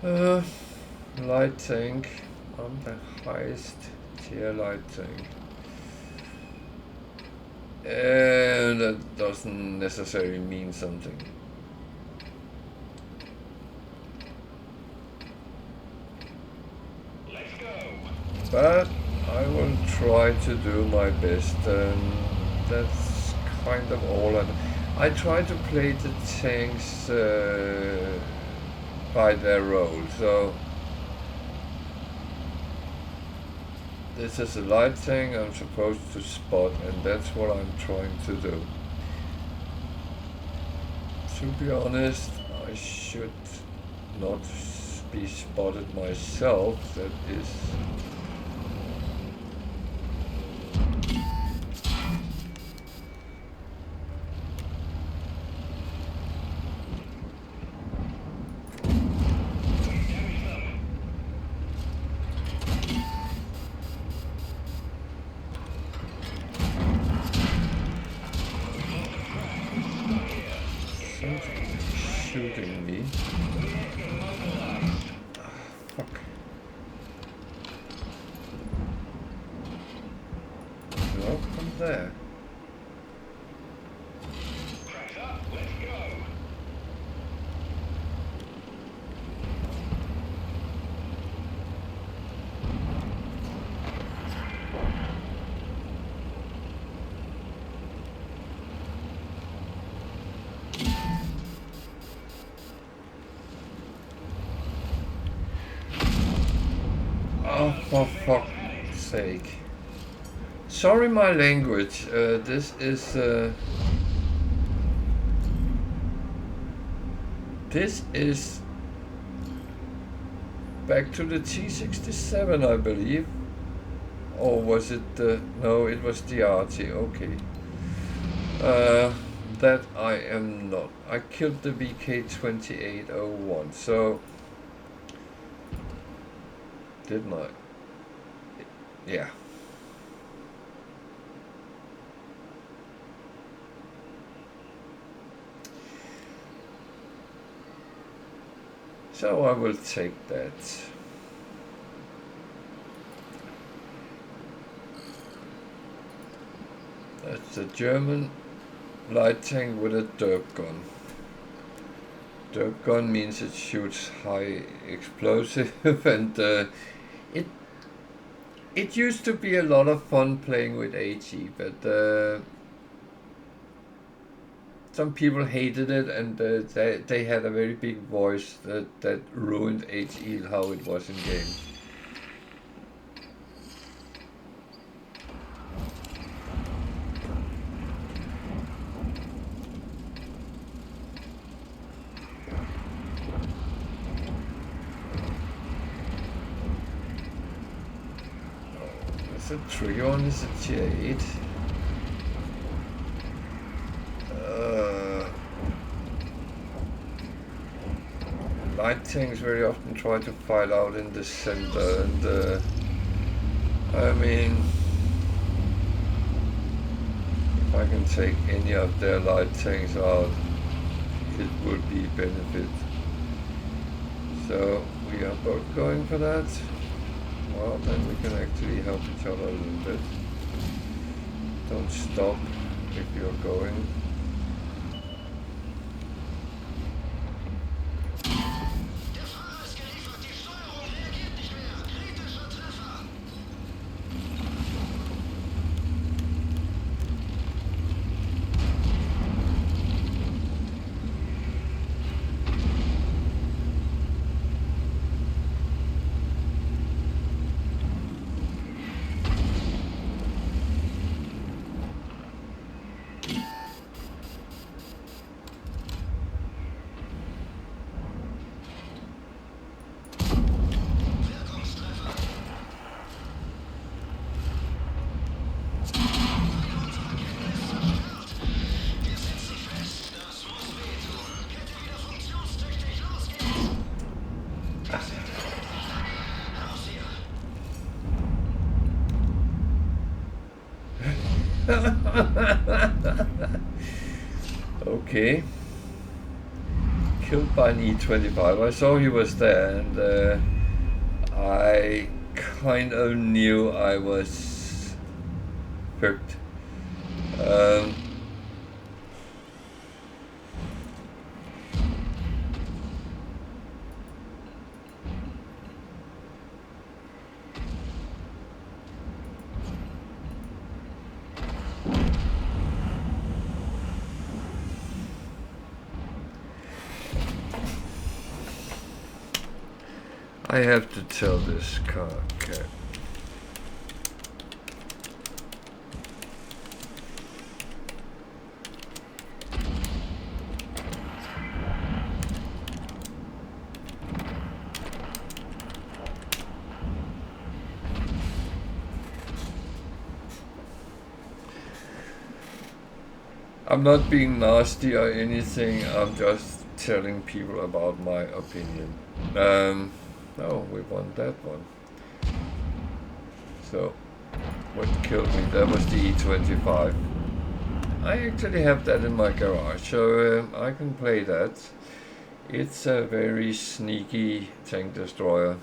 Uh, light tank. I'm the highest tier light tank. And that doesn't necessarily mean something. Let's go. But I will try to do my best, and that's kind of all. I try to play the tanks by their role. So this is a light tank I'm supposed to spot, and that's what I'm trying to do. To be honest, I should not be spotted myself. That is... shooting me. Fuck. No, come there. Crack up. Let's go. Oh, for fuck's sake. Sorry my language. This is back to the T67, I believe. Or was it the... No, it was the RT, okay. That I am not. I killed the VK2801, so... Didn't I? Yeah. So I will take that. That's a German light tank with a derp gun. Derp gun means it shoots high explosive, and it used to be a lot of fun playing with HE, but some people hated it, and they had a very big voice that ruined HE how it was in game. The trigger one is a tier 8. Light tanks very often try to fight out in the center, and I mean, if I can take any of their light tanks out, it would be benefit. So we are both going for that. Well, then we can actually help each other a little bit. Don't stop if you're going. Okay. killed by an E25. I saw he was there, and I kind of knew I was hooked. I have to tell this car cat. I'm not being nasty or anything, I'm just telling people about my opinion. Oh, we won that one. So, what killed me? That was the E25. I actually have that in my garage, so I can play that. It's a very sneaky tank destroyer.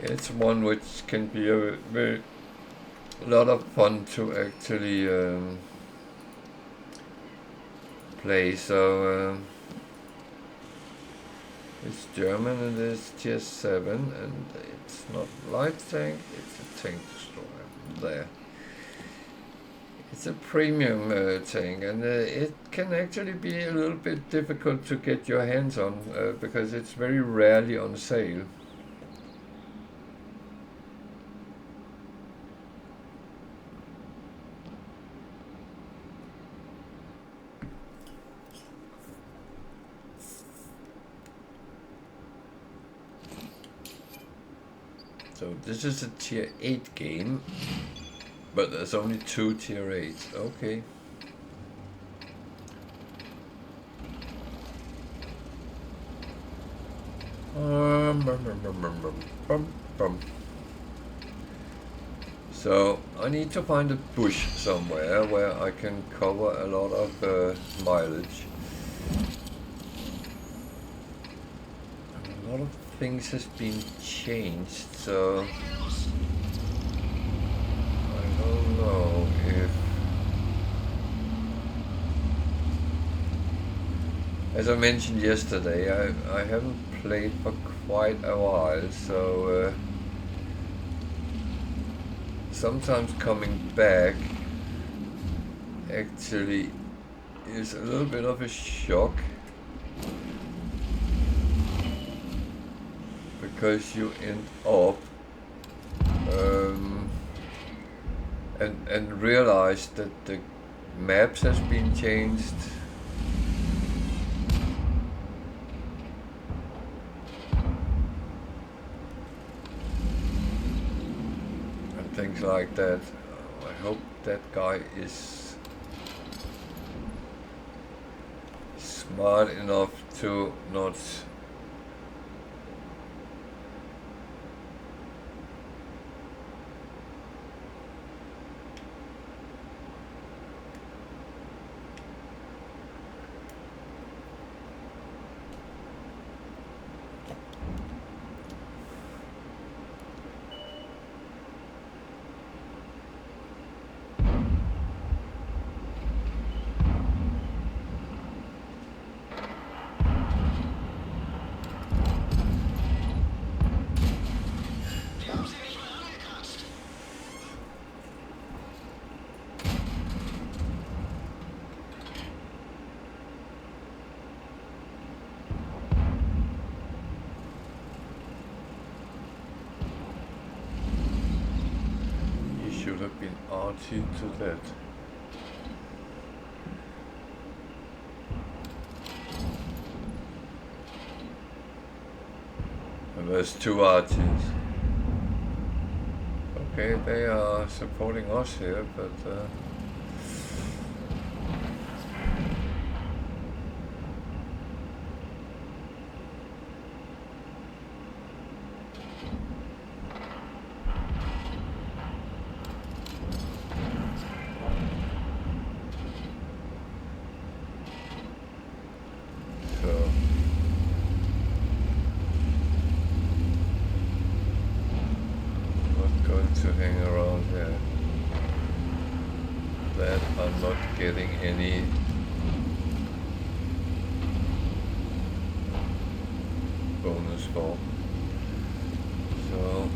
It's one which can be a lot of fun to actually play. So it's German and it's tier 7, and it's not light tank, it's a tank destroyer. There. It's a premium tank, and it can actually be a little bit difficult to get your hands on because it's very rarely on sale. So this is a tier 8 game, but there's only 2 tier 8s. Okay. So I need to find a bush somewhere where I can cover a lot of mileage. A lot of things has been changed, so I don't know if, as I mentioned yesterday, I haven't played for quite a while, so sometimes coming back actually is a little bit of a shock, because you end up and realize that the maps has been changed. And things like that. I hope that guy is smart enough to not have been arty to that. And there's 2 arties. Okay, they are supporting us here, but to hang around here that I'm not getting any bonus for. So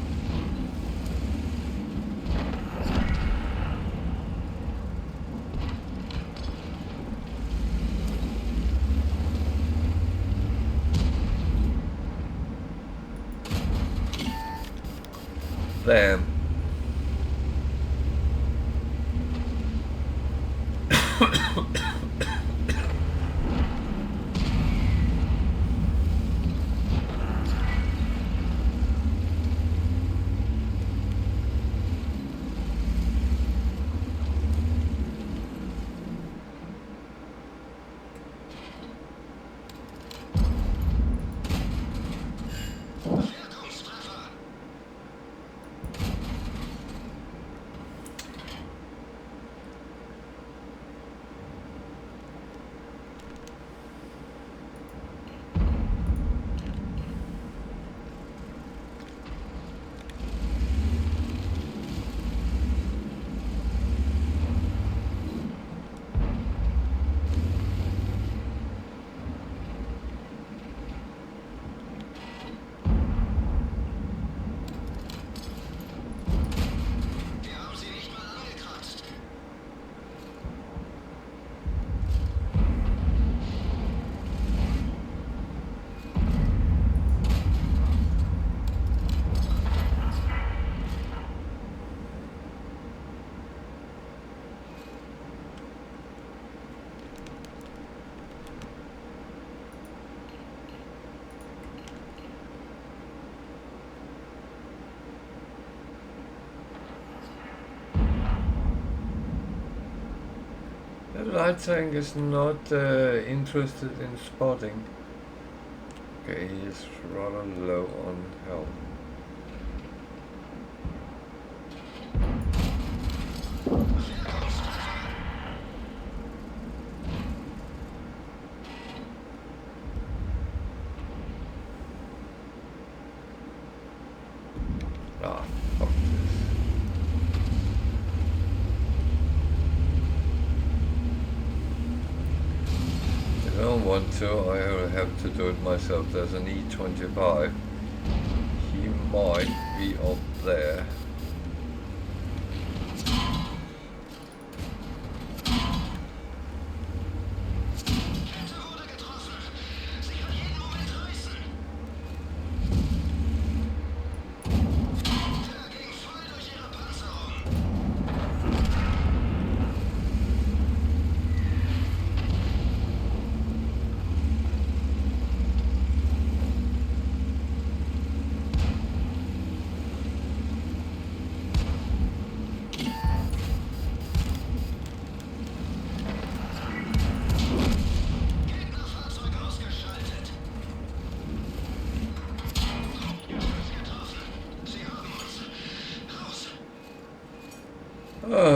damn. The light tank is not interested in spotting. Okay, he is rather low on health. Ah, fuck this. If I don't want to, I will have to do it myself. There's an E25. He might be up there.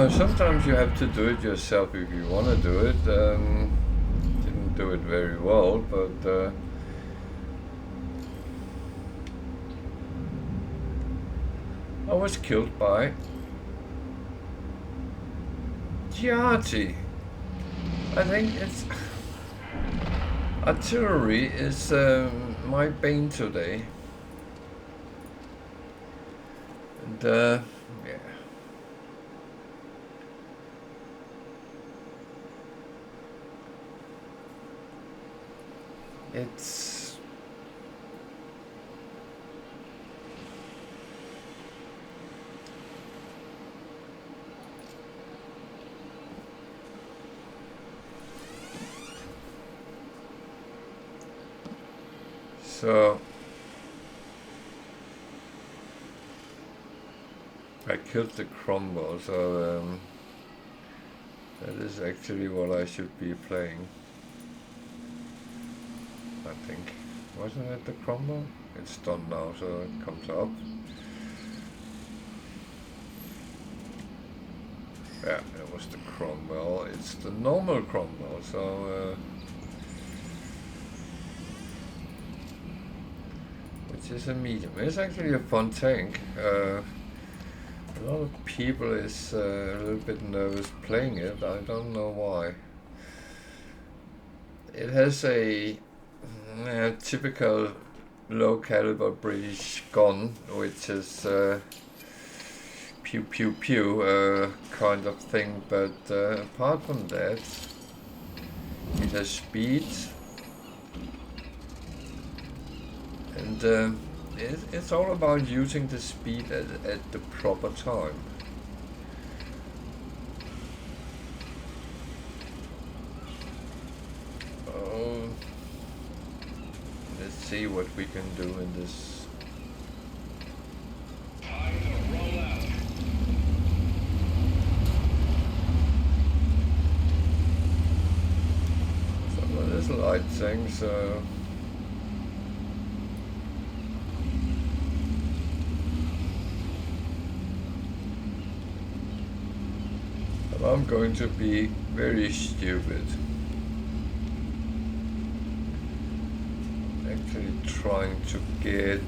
Sometimes you have to do it yourself if you want to do it. Didn't do it very well, but I was killed by Giardi. I think it's artillery is my bane today, and yeah. It's so I killed the cromwell, so that is actually what I should be playing. I think. Wasn't it the cromwell? It's done now, so it comes up. Yeah, it was the cromwell. It's the normal cromwell, so which is a medium. It's actually a fun tank. A lot of people is a little bit nervous playing it. I don't know why. It has a typical low caliber British gun, which is pew pew pew kind of thing, but apart from that, it has speed, and it's all about using the speed at the proper time. Let's see what we can do in this. Time to roll out. So there's a light thing, so I'm going to be very stupid. Actually trying to get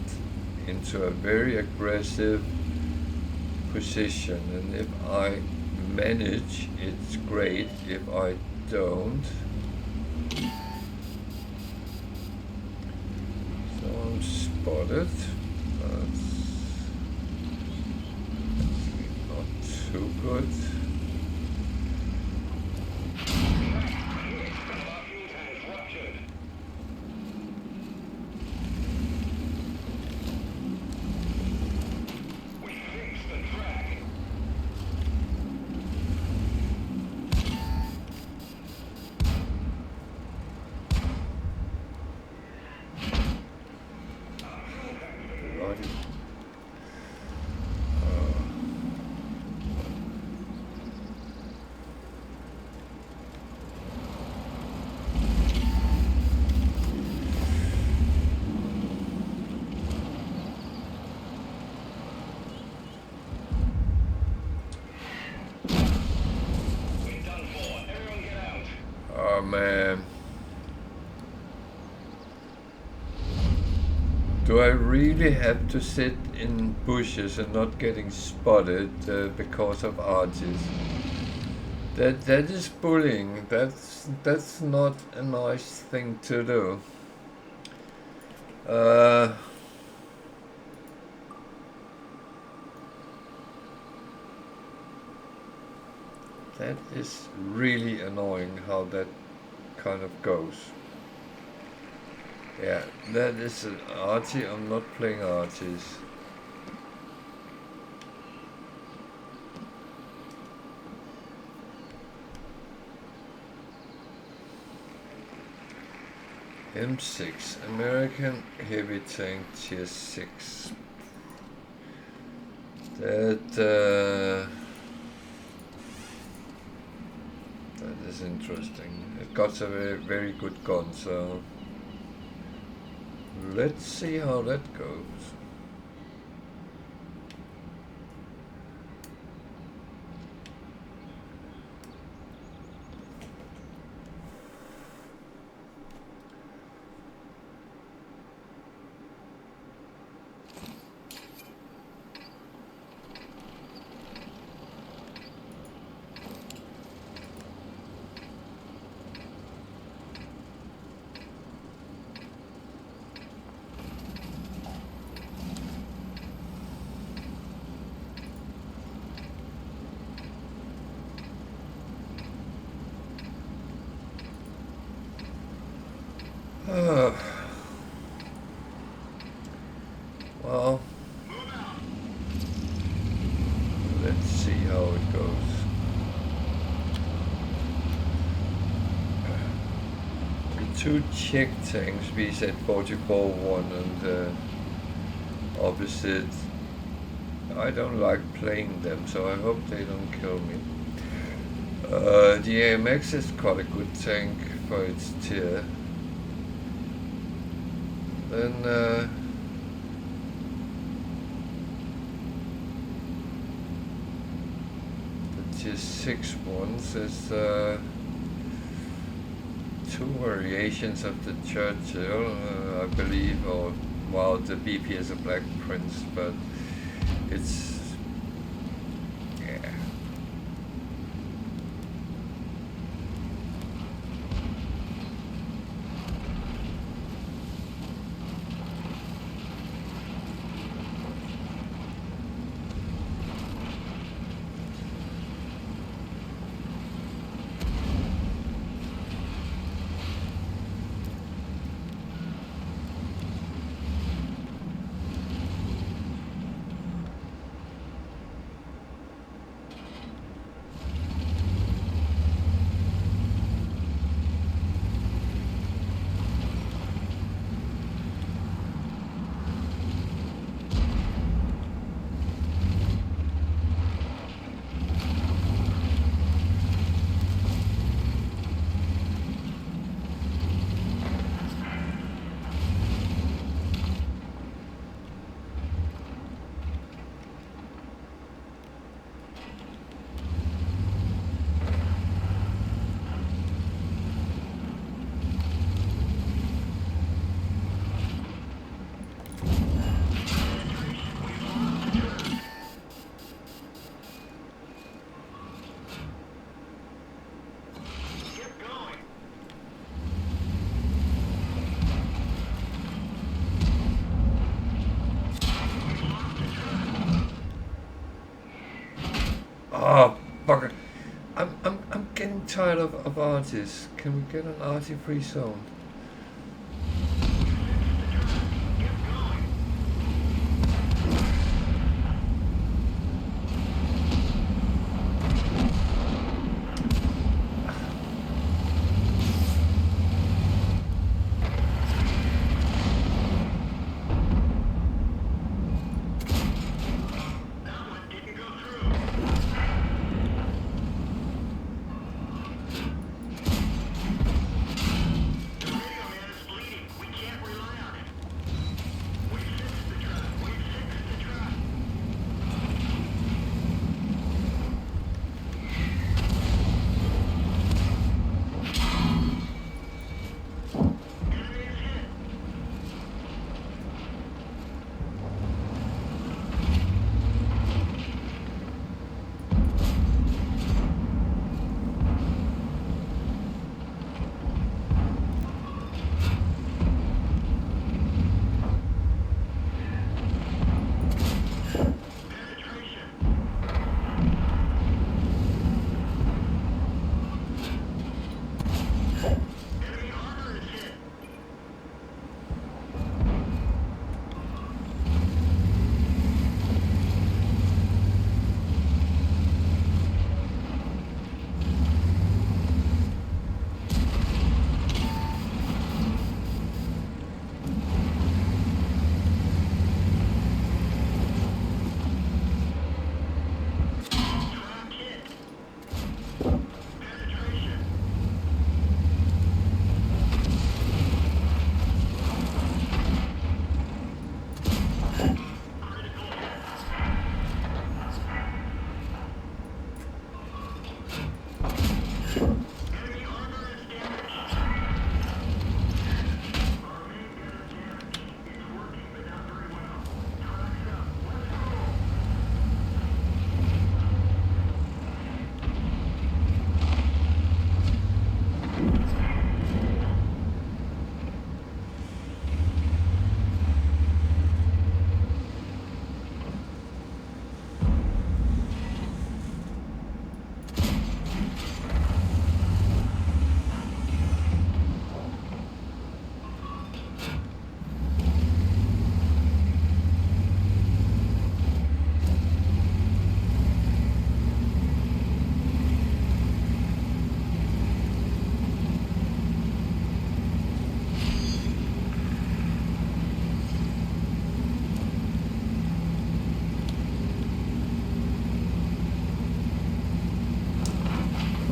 into a very aggressive position, and if I manage, it's great. If I don't, so I'm spotted. That's not too good. Oh man. Do I really have to sit in bushes and not getting spotted because of arches? That is bullying. That's not a nice thing to do. That is really annoying how that kind of goes. Yeah, that is an archie. I'm not playing archies. M6, American Heavy Tank Tier 6. That is interesting. It got a very, very good gun, so let's see how that goes. Well, let's see how it goes. The two Czech tanks, VZ44-1 and opposite, I don't like playing them, so I hope they don't kill me. The AMX is quite a good tank for its tier. Then the tier 6 ones is two variations of the Churchill, I believe, or well, the BP is a Black Prince, but it's Oh, bugger. I'm getting tired of artists. Can we get an arty-free zone?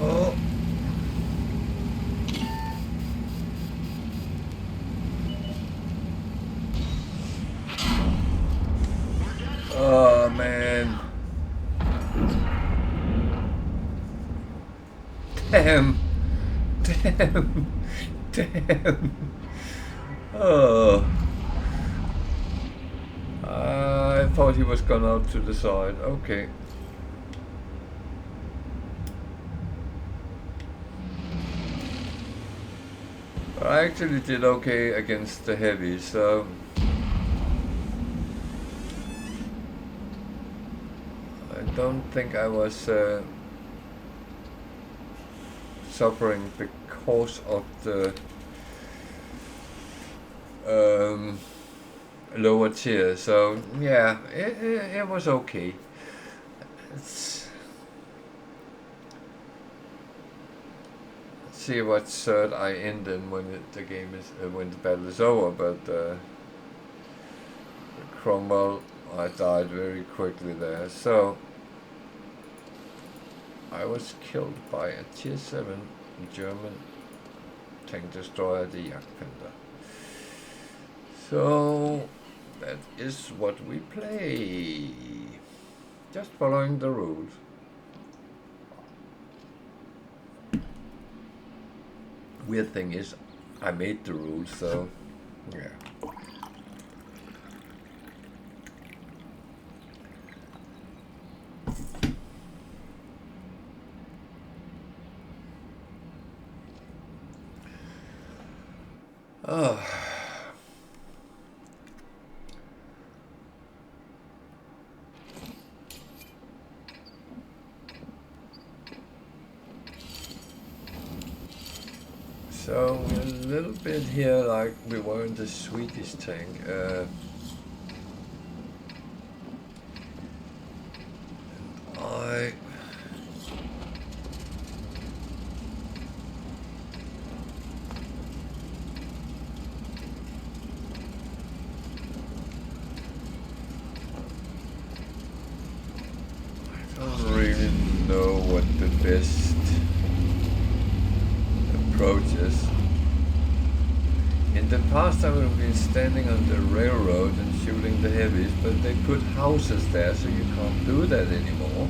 Oh. Oh man. Damn. Damn. Damn. Oh. I thought he was gone out to the side. Okay. I actually did okay against the heavy, so I don't think I was suffering because of the lower tier. So yeah, it was okay. Let's see what third I end in when the game is when the battle is over. But Cromwell, I died very quickly there. So I was killed by a tier 7 German tank destroyer, the Jagdpanther. So that is what we play. Just following the rules. Weird thing is, I made the rules, so yeah. Oh. So we're a little bit here like we were in the Swedish tank. I don't really know what the best approach is. In the past I would have been standing on the railroad and shooting the heavies, but they put houses there so you can't do that anymore.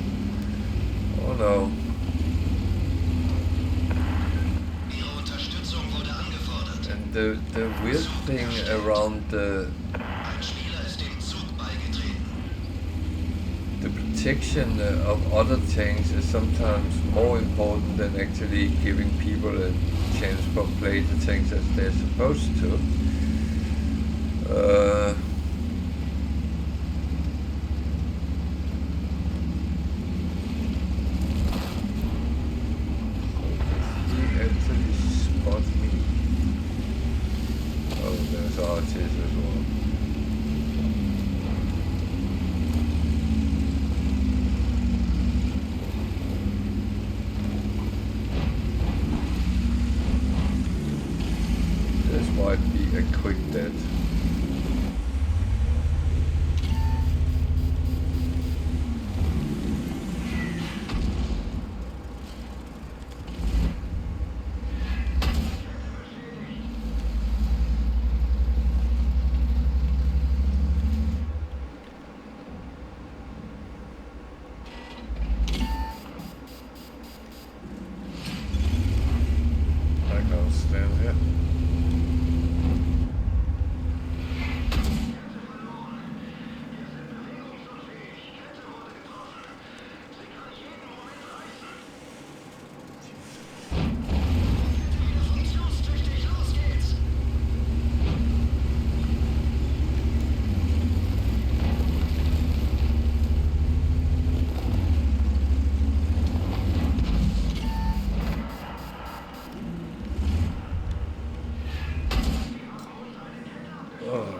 Oh no. And the weird thing around the protection of other tanks is sometimes more important than actually giving people a chance to play the tanks as they're supposed to. He actually spot me. Oh, there's artists as well. This might be a quick death. I can't stand here. Oh.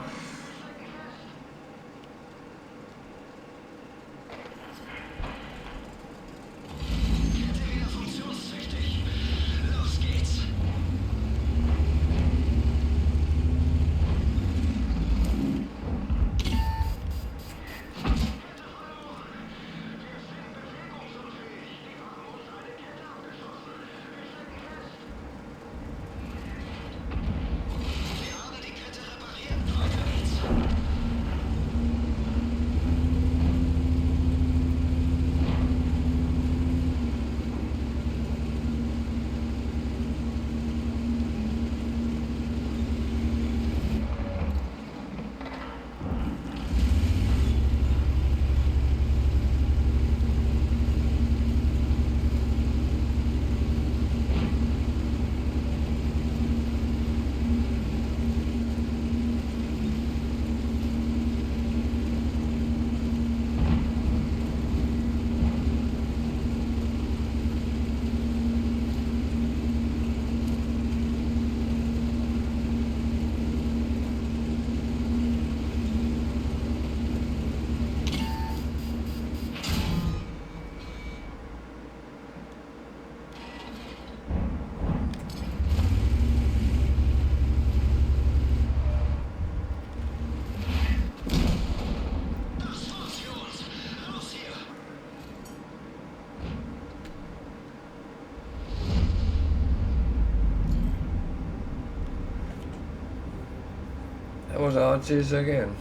That was Archie's again.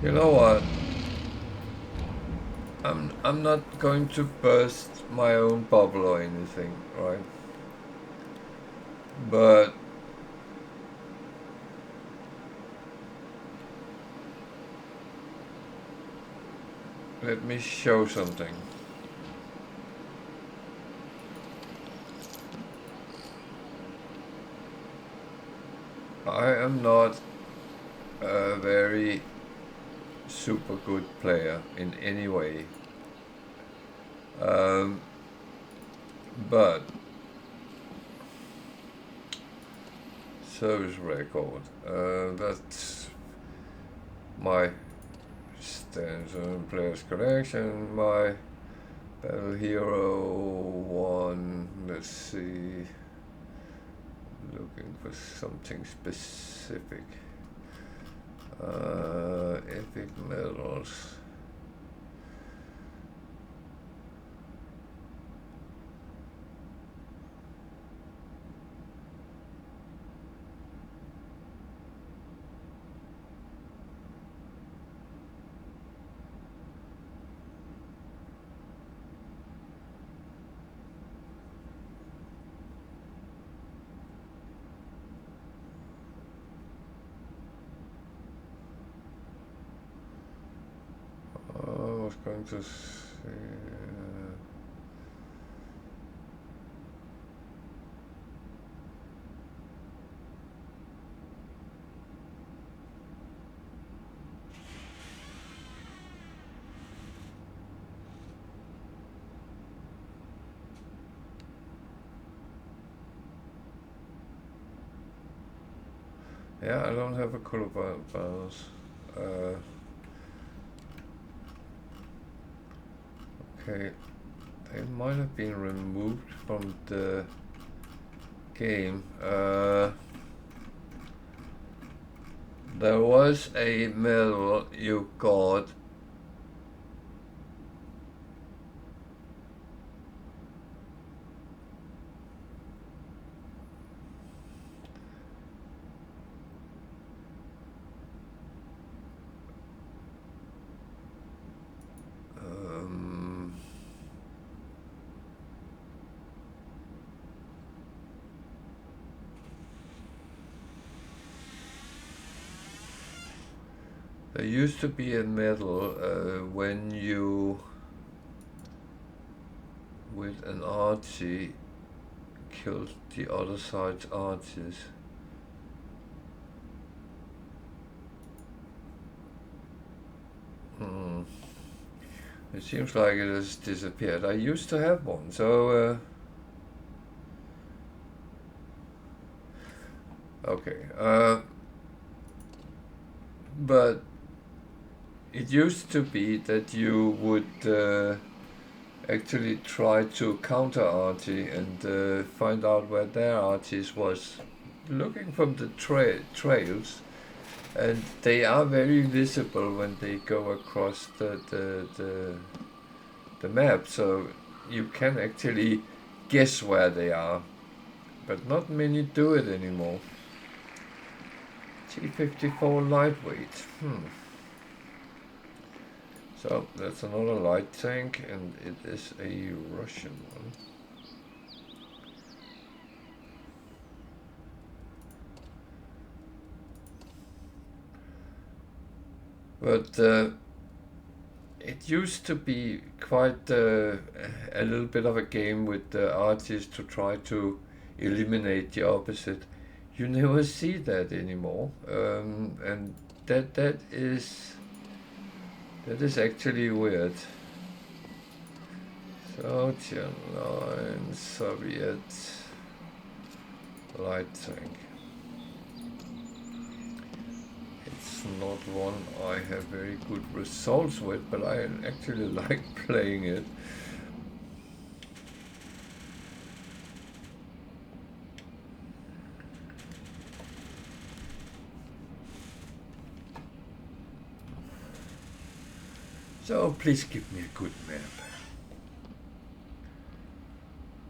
You know what? I'm not going to burst my own bubble or anything, right? But let me show something. I am not a very super good player in any way. But service record, that's my stands on players collection, my Battle Hero 1, let's see, looking for something specific. Epic medals. I was going to see. Yeah, I don't have a color balance. Okay, they might have been removed from the game. There was a medal you got. There used to be a medal when you, with an archie, killed the other side's arches. It seems like it has disappeared. I used to have one, so okay. But it used to be that you would actually try to counter archie and find out where their archies was, looking from the trails, and they are very visible when they go across the map, so you can actually guess where they are, but not many do it anymore. T-54 lightweight. So that's another light tank, and it is a Russian one. But it used to be quite a little bit of a game with the artists to try to eliminate the opposite. You never see that anymore, and that is actually weird. Soviet line, Soviet light tank. It's not one I have very good results with, but I actually like playing it. So please give me a good map.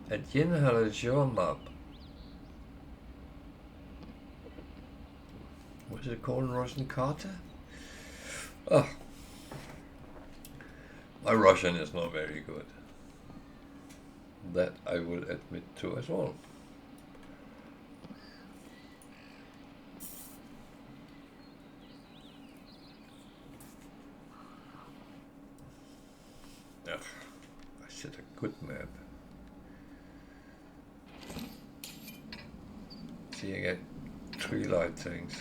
A general map. What's it called, Russian Carter? Oh, my Russian is not very good. That I will admit to as well. Ugh, I said a good map. See, I get 3 light things.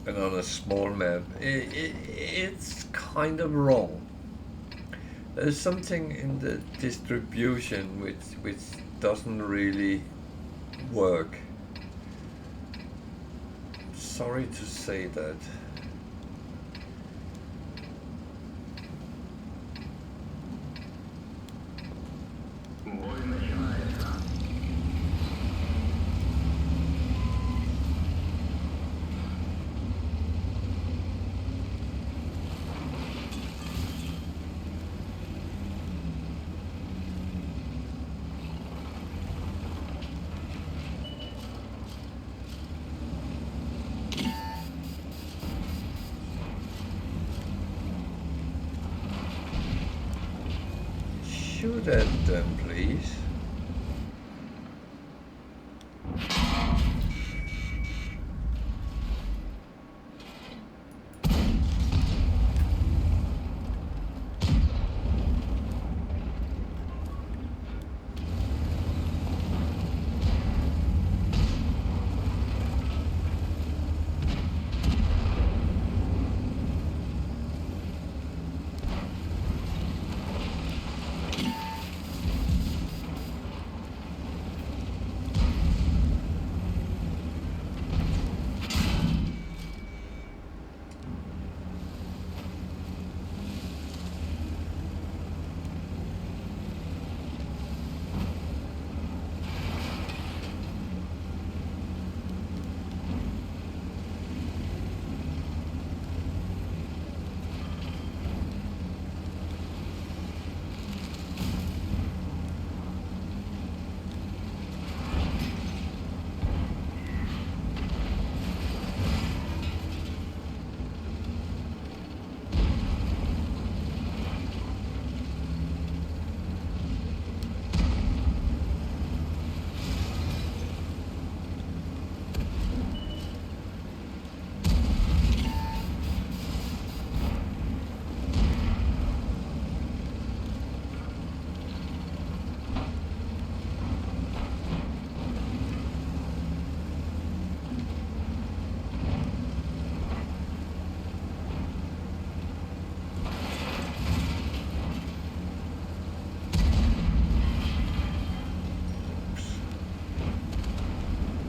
and on a small map, it's kind of wrong. There's something in the distribution which doesn't really work. Sorry to say that. Shoot at them, please.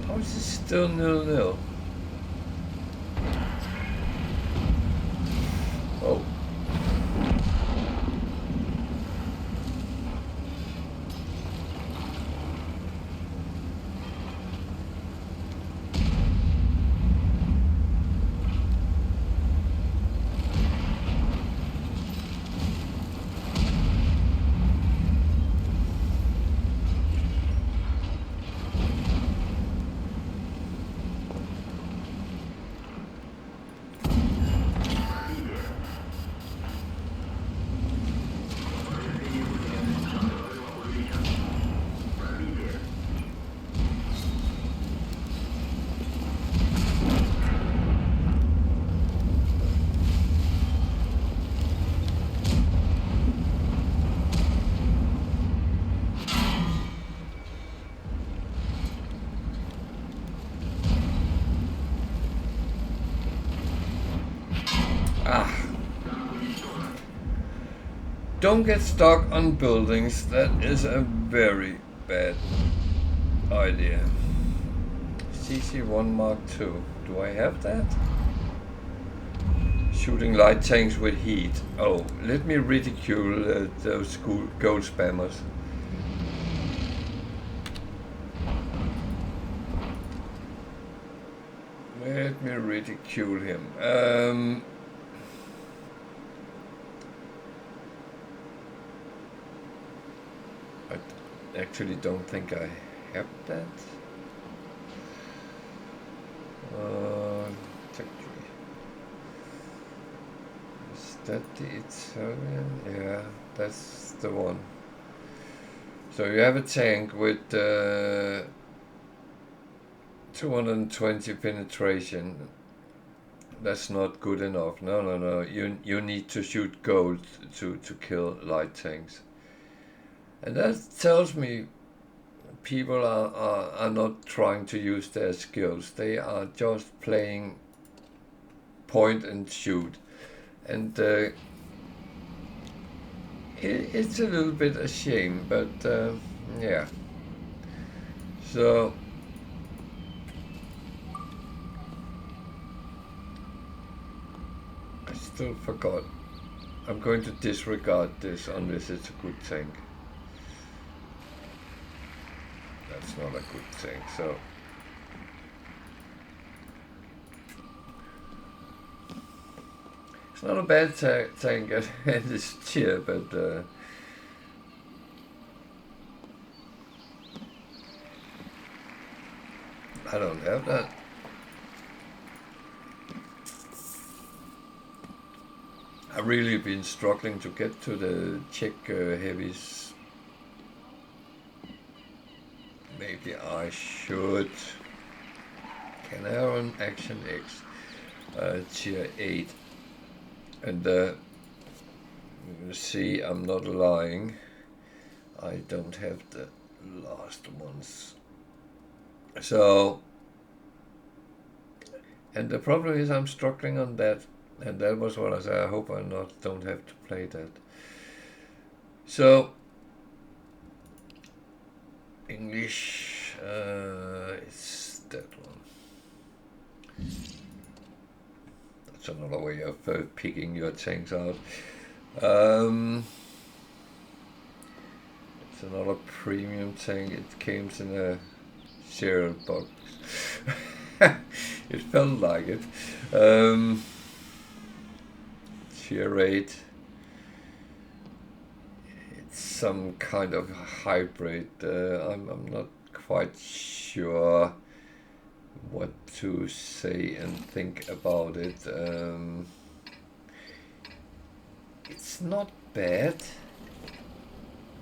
How is it still 0-0? Oh. Don't get stuck on buildings. That is a very bad idea. CC1 Mark II. Do I have that? Shooting light tanks with heat. Oh, let me ridicule those gold spammers. Let me ridicule him. I actually don't think I have that. Factory. Is that the Italian? Yeah, that's the one. So you have a tank with 220 penetration. That's not good enough. No. You need to shoot gold to kill light tanks. And that tells me people are not trying to use their skills. They are just playing point and shoot, and it's a little bit a shame, but yeah. So I still forgot. I'm going to disregard this unless it's a good thing. That's not a good thing. So it's not a bad thing at this tier, but I don't have that. I've really been struggling to get to the Czech heavies. Maybe I should. Can I have an Action X tier 8? And you see, I'm not lying. I don't have the last ones. So, and the problem is I'm struggling on that. And that was what I said. I hope I don't have to play that. So English, it's that one. That's another way of picking your tanks out. It's another premium tank. It came in a cereal box. It felt like it. Tier 8. It's some kind of hybrid. I'm not quite sure what to say and think about it. It's not bad,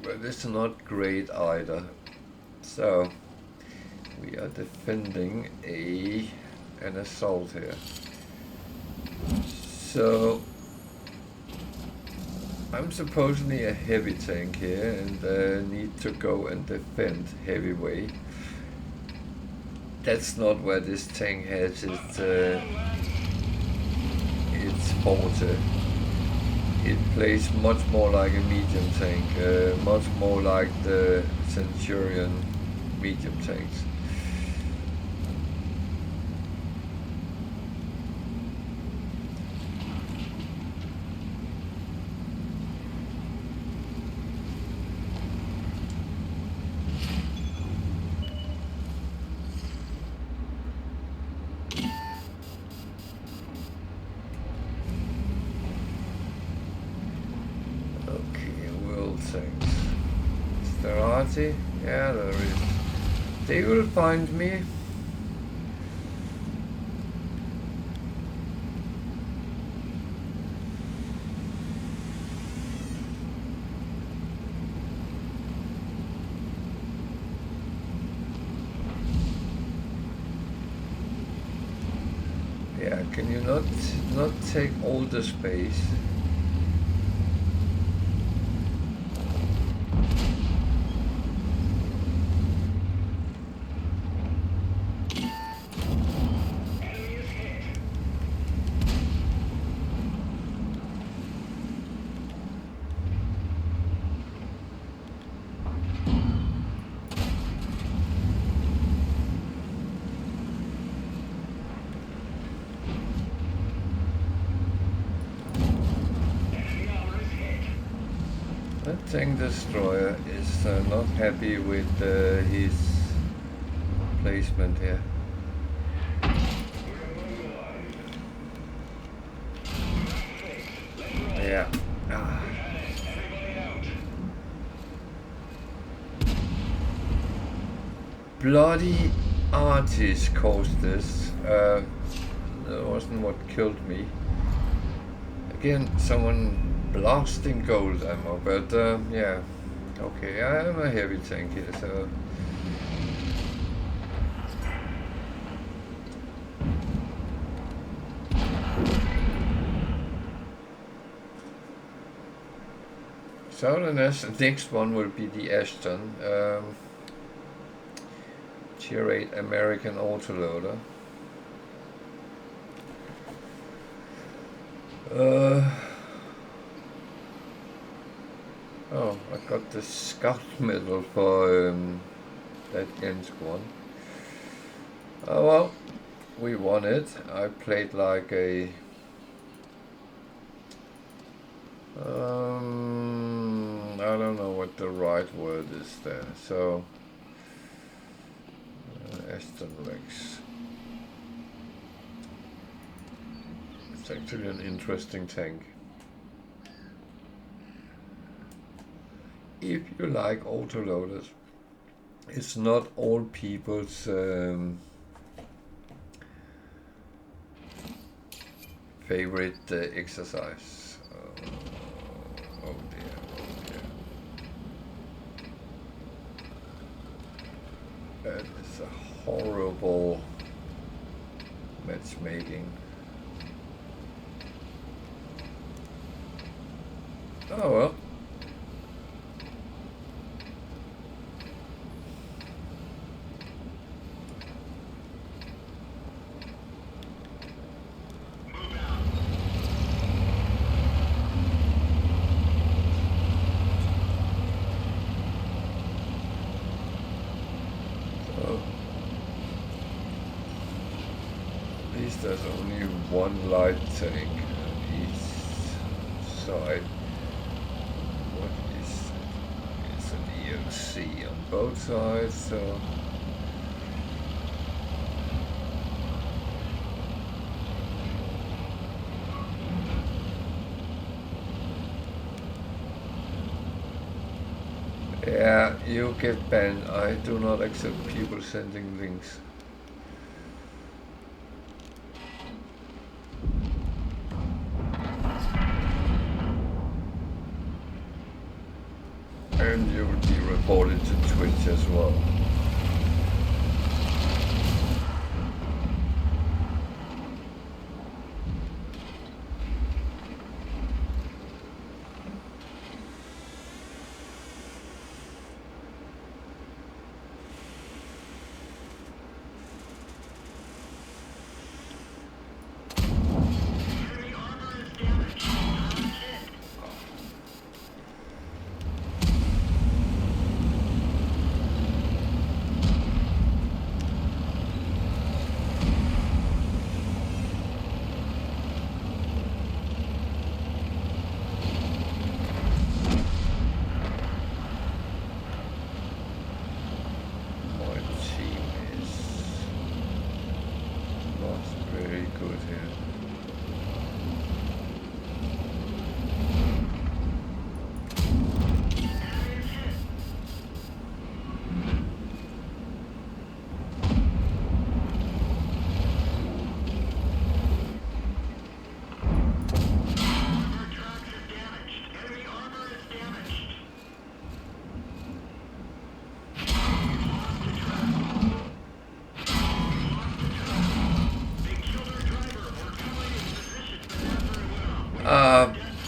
but it's not great either. So we are defending an assault here. So I'm supposedly a heavy tank here and need to go and defend heavyweight. That's not where this tank has its forte. It plays much more like a medium tank, much more like the Centurion medium tanks. Yeah, there is. They will find me. Yeah, can you not take all the space? Tank destroyer is not happy with his placement here. Yeah. Bloody artist caused this. That wasn't what killed me. Again, someone blasting gold ammo, but yeah, okay, I am a heavy tank here, so the next one will be the Ashton, tier 8 American autoloader. Oh, I got the scout medal for that Gens one. Oh well, we won it. I played like a I don't know what the right word is there. So Aston Rex. It's actually an interesting tank. If you like autoloaders, it's not all people's favorite exercise. Oh dear, oh dear. That is a horrible matchmaking. Oh well. At least there's only one light tank on each side. What is it? It's an EOC on both sides, so yeah, you get banned. I do not accept people sending links. And you will be reported to Twitch as well.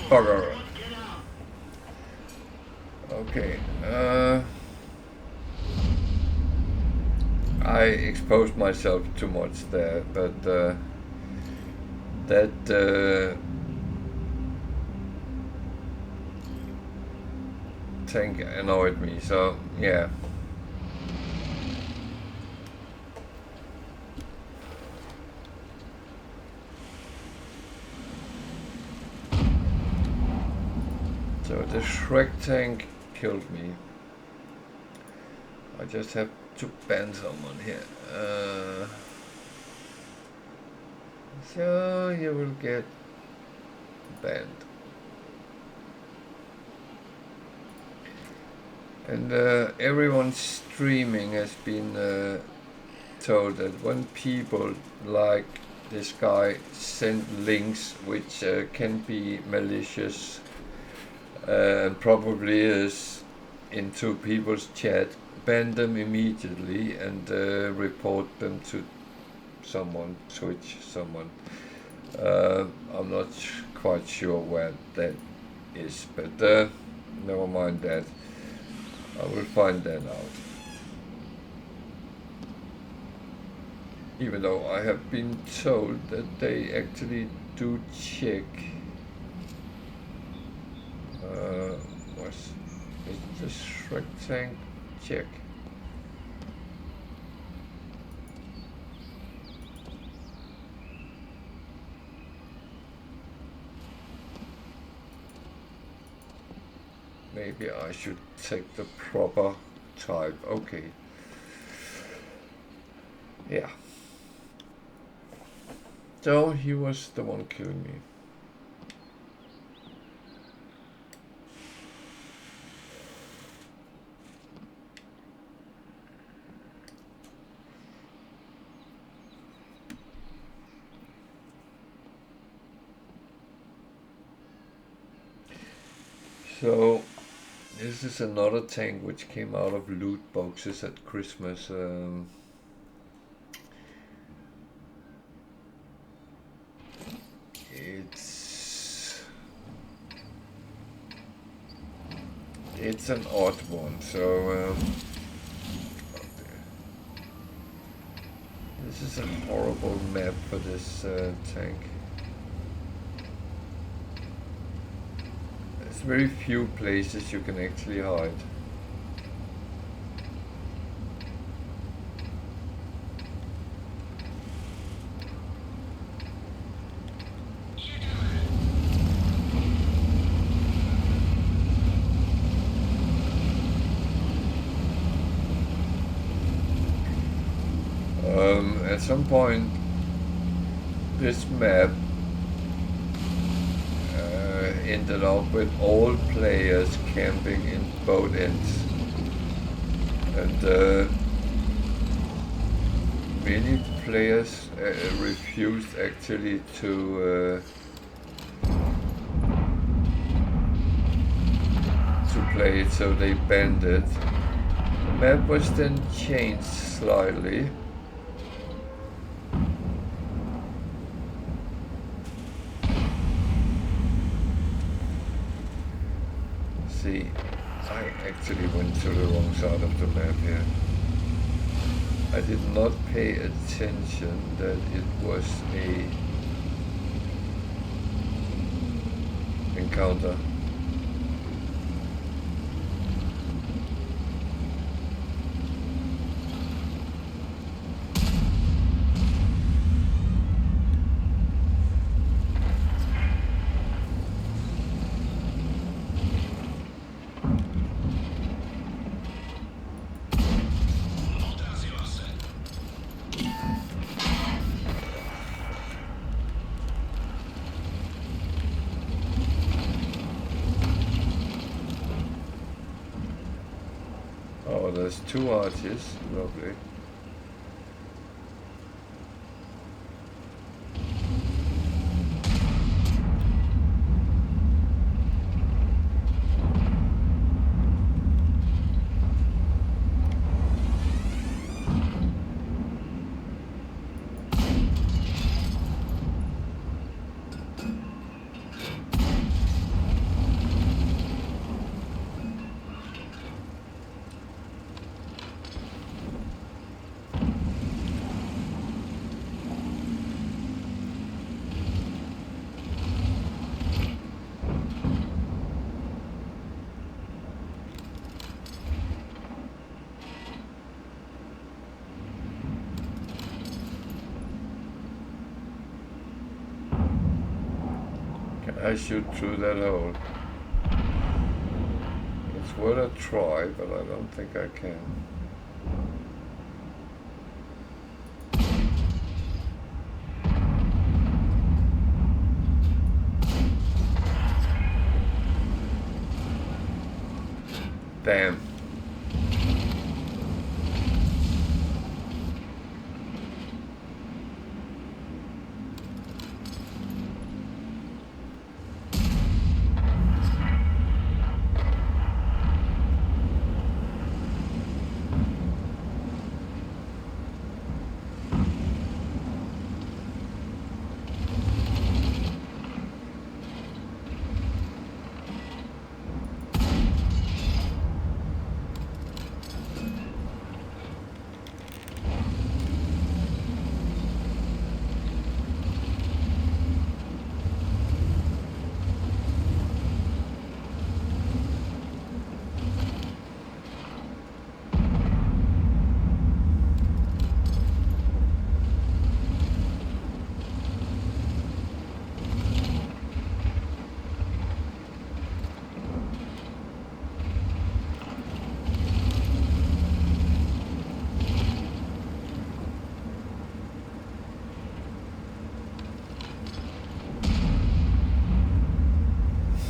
Bugger. Okay. I exposed myself too much there, but that tank annoyed me, so yeah. So the Shrek tank killed me. I just have to ban someone here. So you will get banned. And everyone streaming has been told that when people like this guy send links which can be malicious and probably is into people's chat, ban them immediately and report them to someone, Twitch, someone. I'm not quite sure where that is, but never mind that. I will find that out. Even though I have been told that they actually do check Was is the Shrek tank? Check. Maybe I should take the proper type. Okay. Yeah. So he was the one killing me. So this is another tank which came out of loot boxes at Christmas. It's an odd one. So this is a horrible map for this tank. There's very few places you can actually hide. At some point, this map ended up with all players camping in both ends, and many players refused actually to play it, so they banned it. The map was then changed slightly. See, I actually went to the wrong side of the map here. I did not pay attention that it was a encounter. There's two arches, lovely. I shoot through that hole. It's worth a try, but I don't think I can. Damn.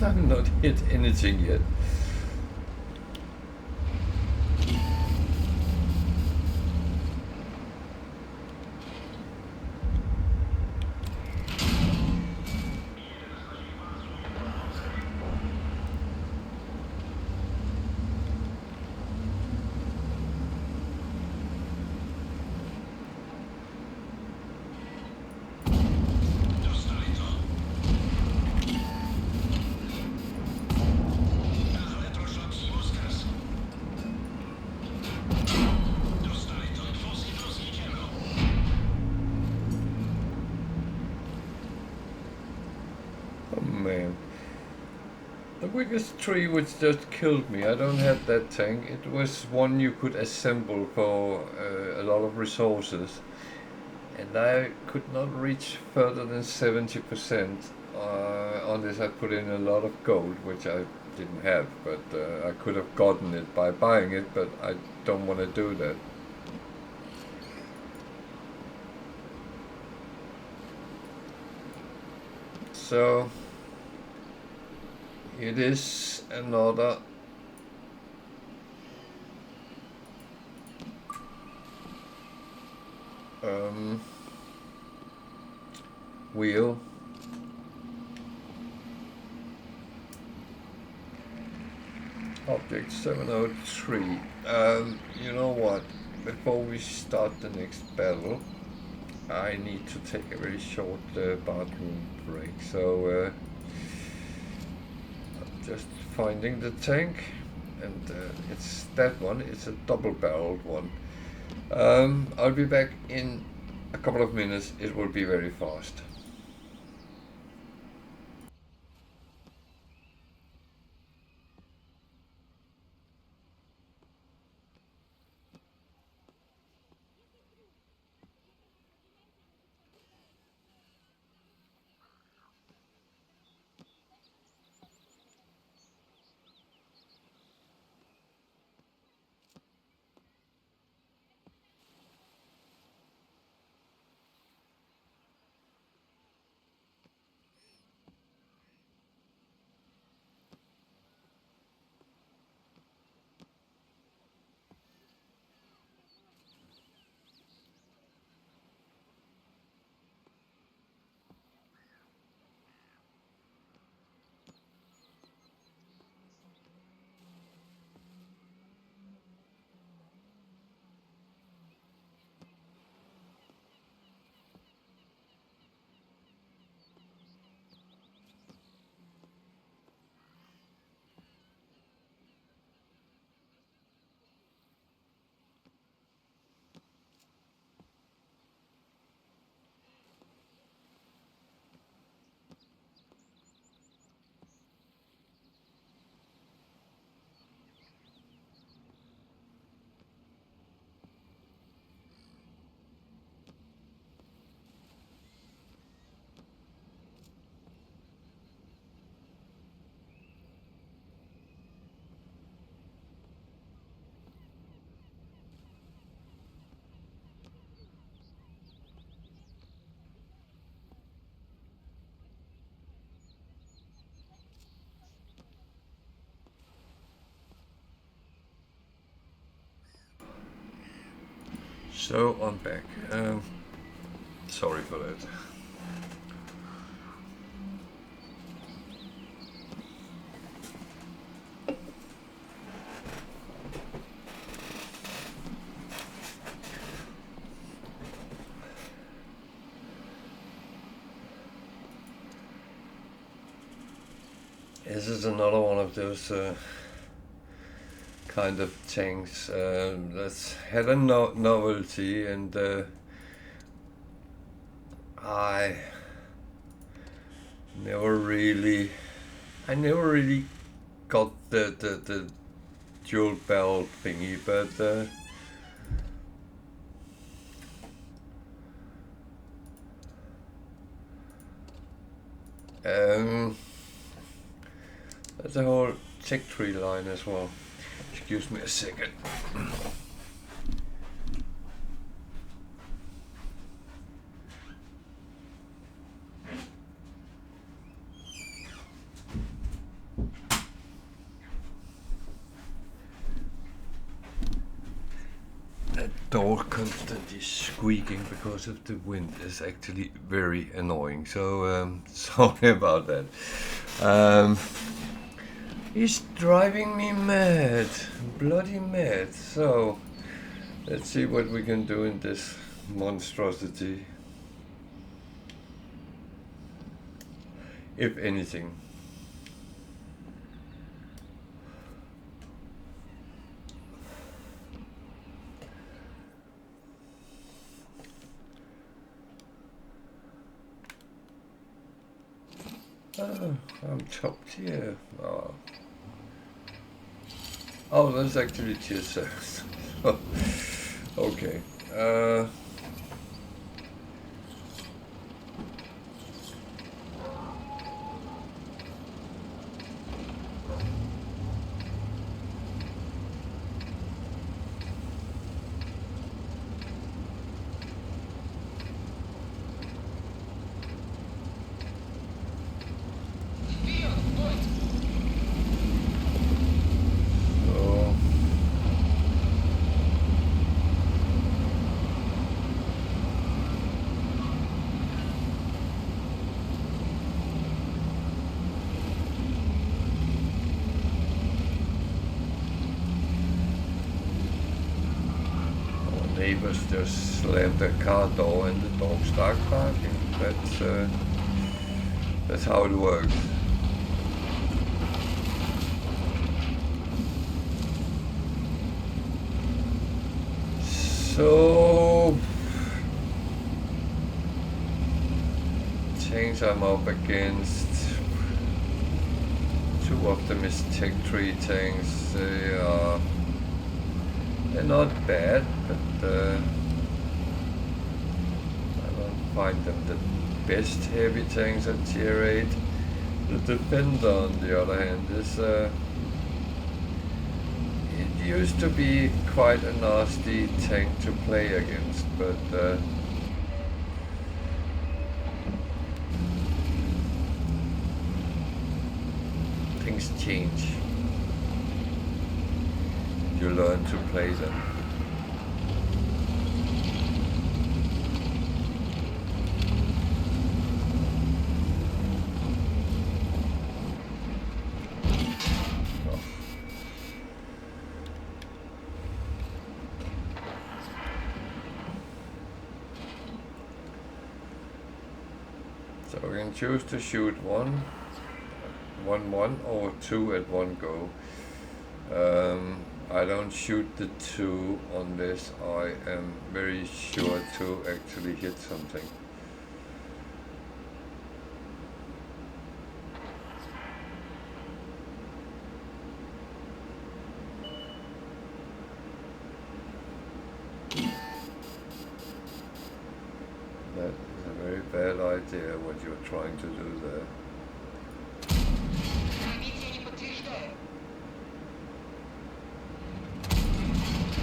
I've not hit anything yet. Oh man. The biggest tree which just killed me, I don't have that tank. It was one you could assemble for a lot of resources. And I could not reach further than 70%. On this I put in a lot of gold, which I didn't have, but I could have gotten it by buying it, but I don't want to do that. So it is another wheel. Object 703. You know what? Before we start the next battle, I need to take a very short bathroom break. So I'm just finding the tank, and it's that one. It's a double-barreled one. I'll be back in a couple of minutes. It will be very fast. So I'm back. Sorry for that. This is another one of those kind of things that's had a novelty, and I never really, I never really got the dual barrel thingy, but there's a whole tech tree line as well. Excuse me a second. door constantly squeaking because of the wind is actually very annoying. So sorry about that. He's driving me mad, bloody mad. So let's see what we can do in this monstrosity, if anything. I'm chopped here. Oh, that's actually tier 6. Okay. So our neighbors just slammed their car door and the dog started barking. That's how it works. So things I'm up against. Two of them is Tech 3 tanks. They're not bad, but I don't find them the best heavy tanks at tier 8. The Defender, on the other hand, is it used to be quite a nasty tank to play against, but things change. You learn to play them. So we can choose to shoot one, or two at one go. I don't shoot the two unless I am very sure to actually hit something. That is a very bad idea what you're trying to do there. Пробитие не подтверждаю.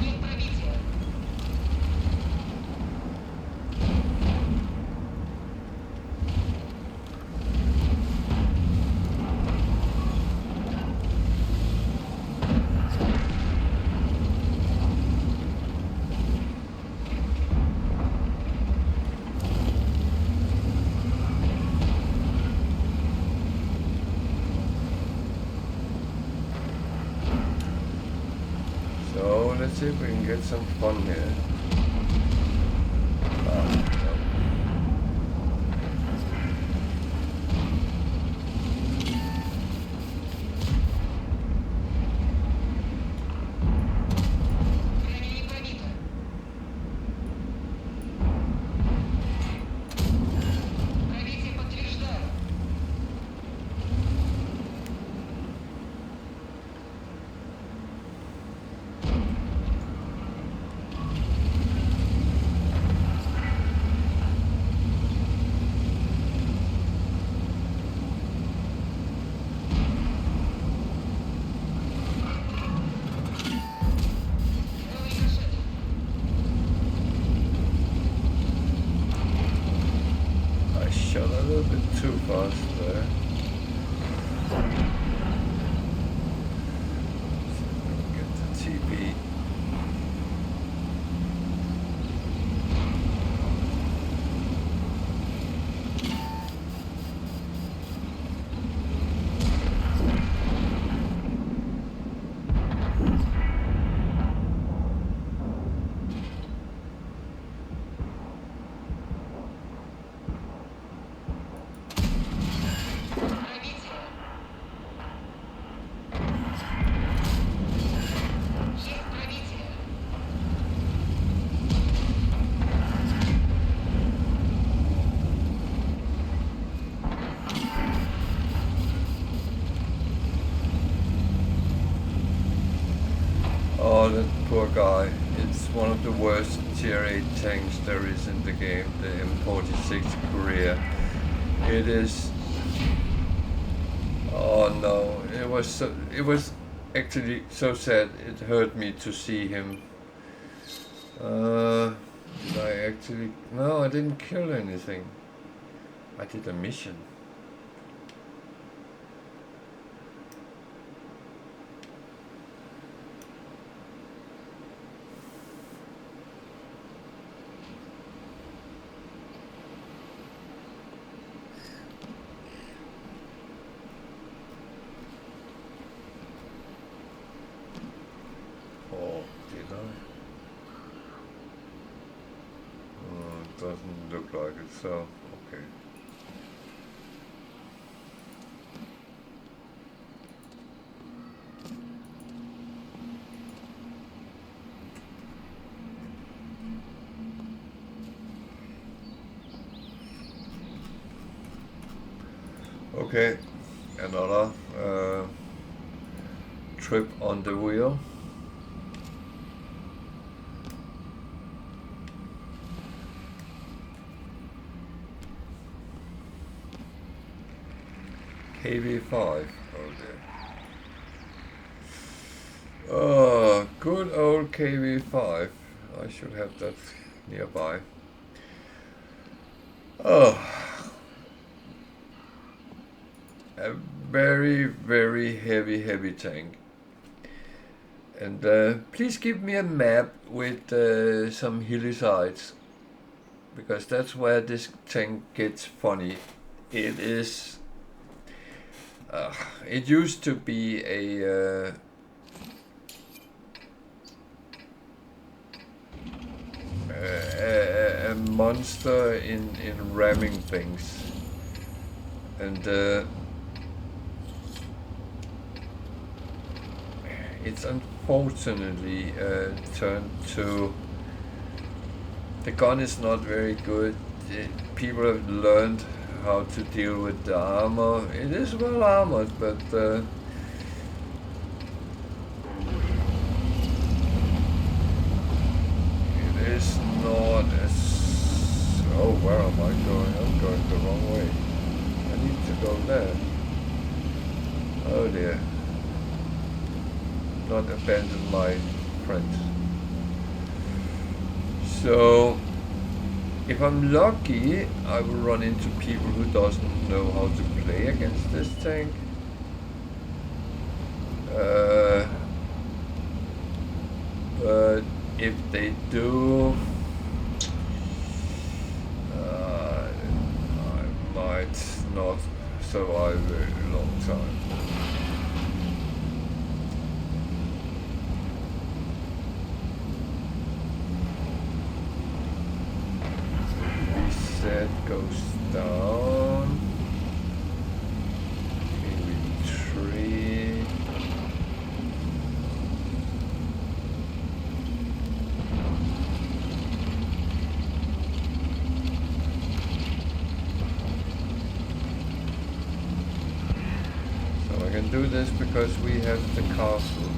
Нет пробития. So let's see if we can get some fun here. No. Броня не пробита. Пробитие подтверждаю. Новый кошель. I shot a little bit too fast there. Get the TP. guy. It's one of the worst tier 8 tanks there is in the game, the M46 Korea. It is... Oh no, it was actually so sad. It hurt me to see him. Did I actually... No, I didn't kill anything. I did a mission. Oh, did I? Oh, it doesn't look like it, so, okay. Okay, another trip on the wheel. KV5, oh dear. Oh, good old KV5. I should have that nearby. Oh, a very, very heavy tank. And please give me a map with some hilly sides, because that's where this tank gets funny. It is... it used to be a monster in ramming things, and it's unfortunately turned to... The gun is not very good. People have learned how to deal with the armor. It is well armored, but it is not as... Oh, where am I going? I'm going the wrong way. I need to go there. Oh dear. Not abandon my friends. So, if I'm lucky, I will run into people who doesn't know how to play against this tank. But if they do, I might not survive a very long time. Reset goes down. KV3. So I can do this because we have the castle.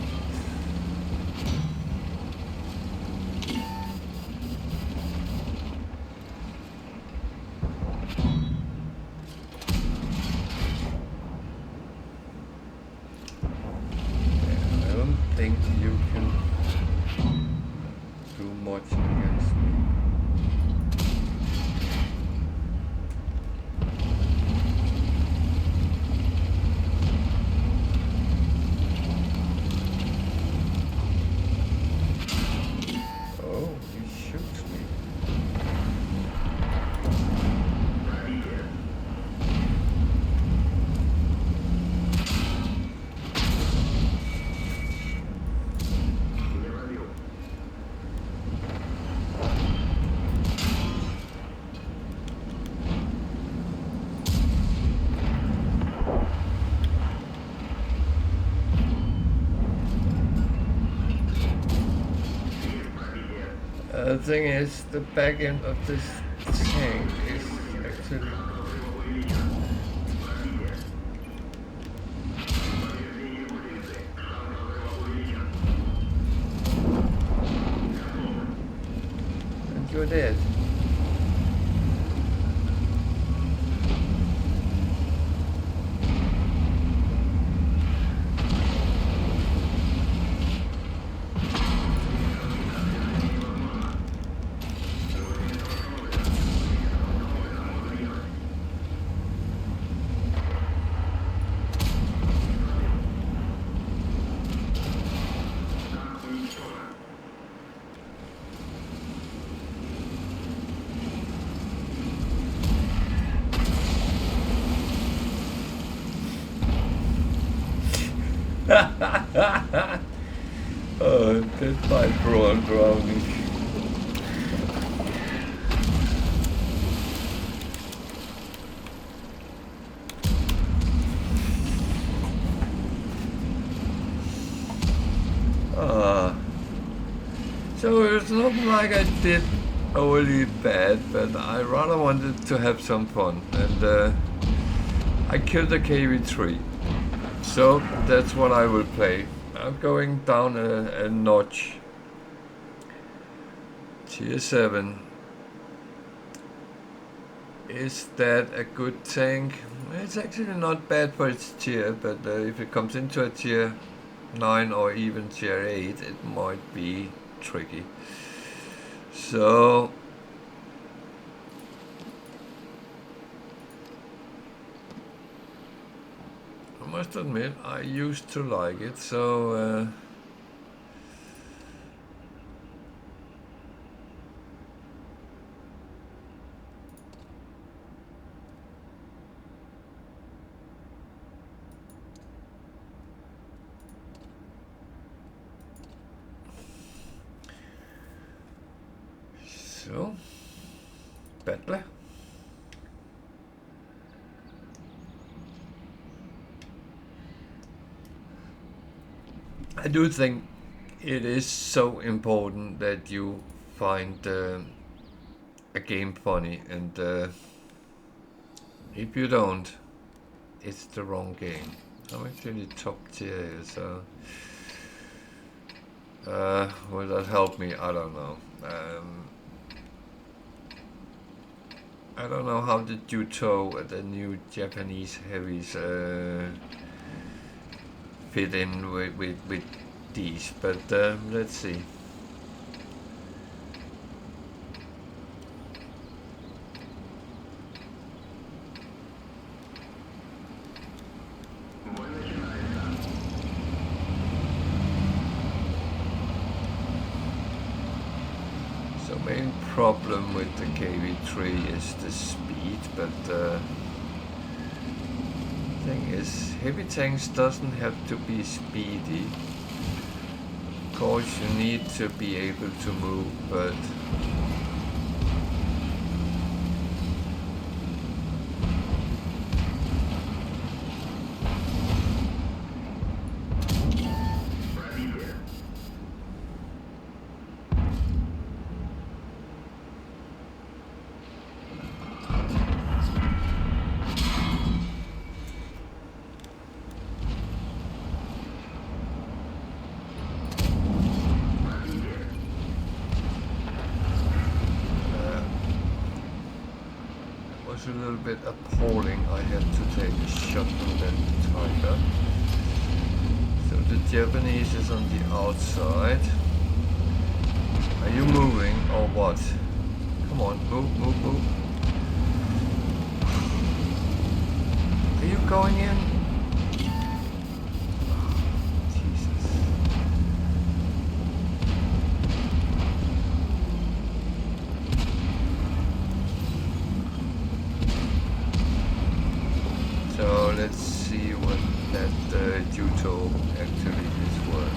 The thing is, the back end of this tank is actually... did. Oh, that's my prawn drowning. So it's not like I did overly bad, but I rather wanted to have some fun, and I killed a KV3. So that's what I will play. I'm going down a notch. Tier 7. Is that a good tank? It's actually not bad for its tier, but if it comes into a tier 9 or even tier 8, it might be tricky. So I must admit I used to like it, so Battler. I do think it is so important that you find a game funny, and if you don't, it's the wrong game. I'm actually top tier here, so will that help me? I don't know. I don't know how the Juto, the new Japanese heavies, fit in with these, but let's see. So main problem with the KV3 is the speed, but thing is, heavy tanks doesn't have to be speedy. Of course, you need to be able to move, but a little bit appalling. I had to take a shot on that tiger. So the Japanese is on the outside. Are you moving or what? Come on, move, move, move. Are you going in? So let's see what that Juto actually is worth.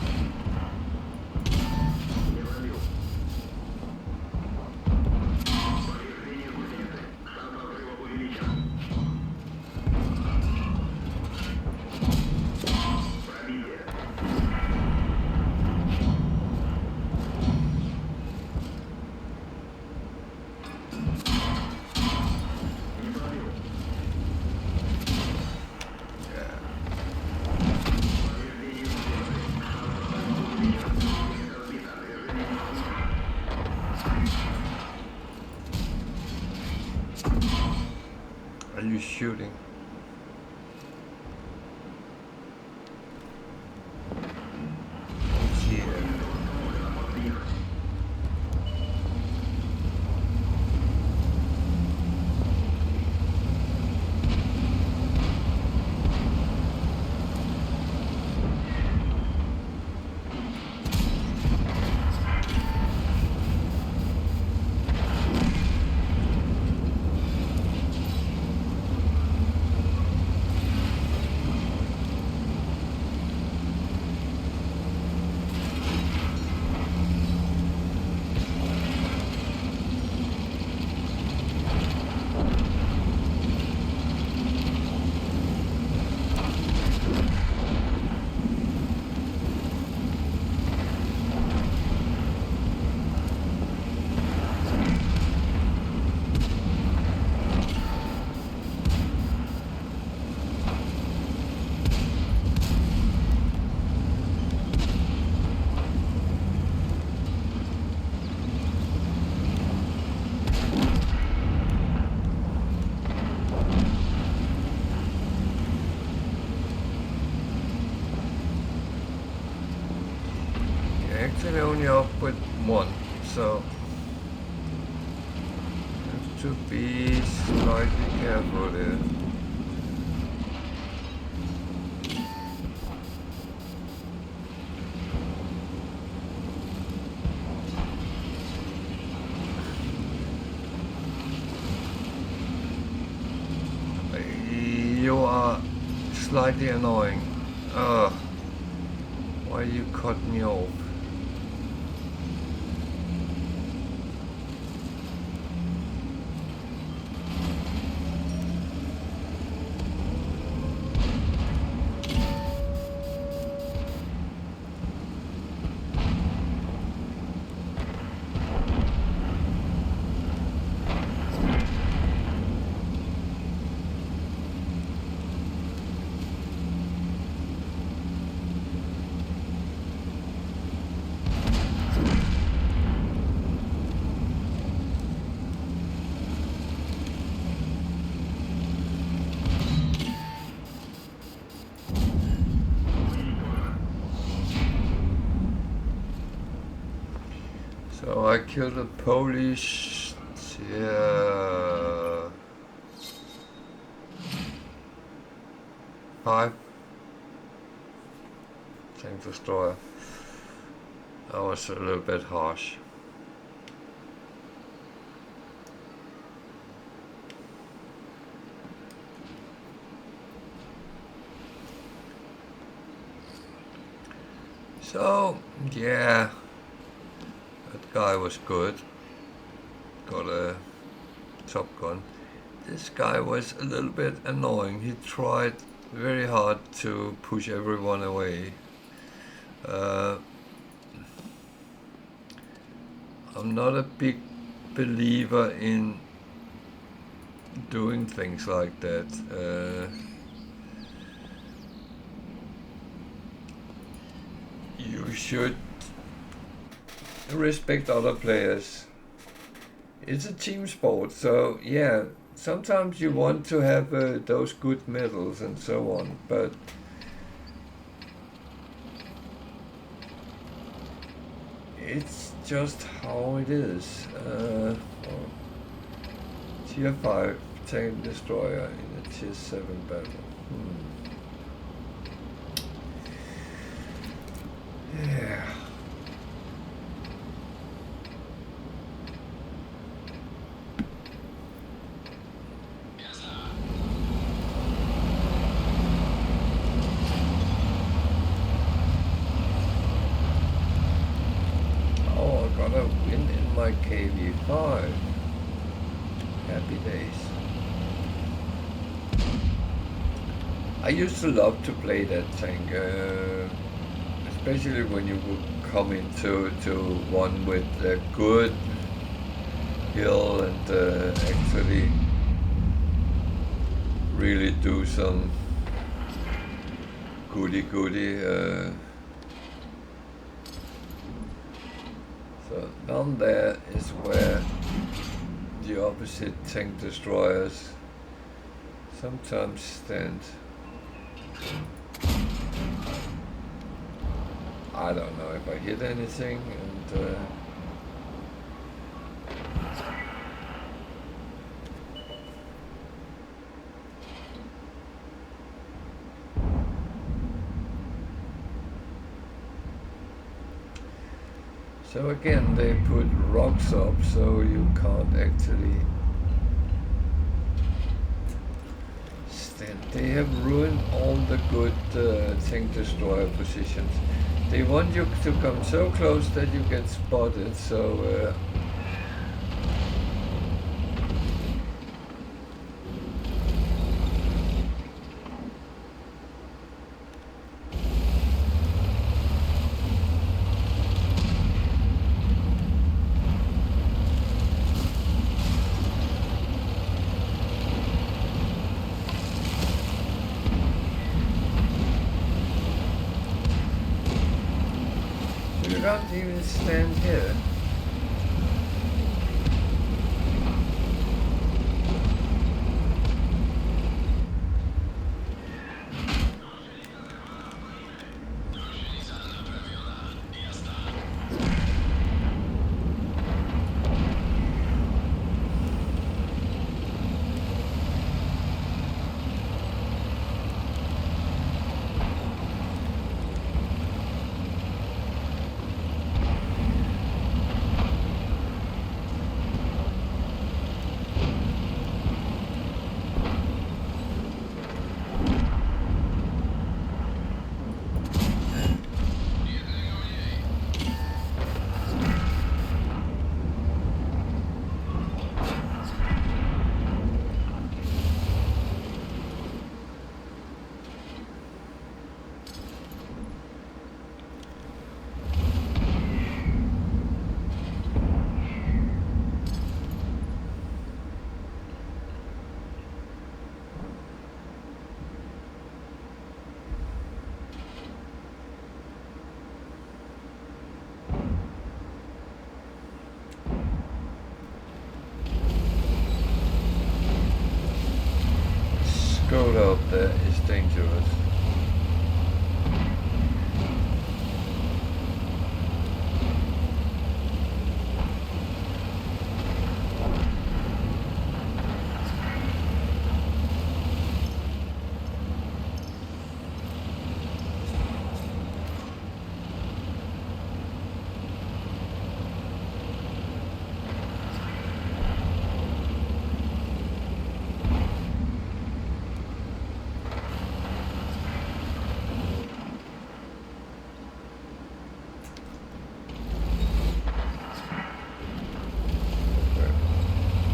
Are you shooting? What's here? Actually only up with one, so have to be slightly careful there. You are slightly annoying. Ugh. Why you cut me off? So I killed a Polish, yeah, 5 tank destroyer. That was a little bit harsh. So yeah, that guy was good. Got a Top Gun. This guy was a little bit annoying. He tried very hard to push everyone away. I'm not a big believer in doing things like that. You should respect other players. It's a team sport, so yeah, sometimes you want to have those good medals and so on, but it's just how it is. Tier 5 tank destroyer in a tier 7 battle. Yeah. Oh, I got a win in my KV5. Happy days. I used to love to play that tank, especially when you would come into one with a good hill and actually really do some goody. So down there is where the opposite tank destroyers sometimes stand. I don't know if I hit anything, and so again they put rocks up so you can't actually stand. They have ruined all the good tank destroyer positions. They want you to come so close that you get spotted, so you can't even stand here. Scroll up there is dangerous.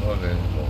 Not anymore.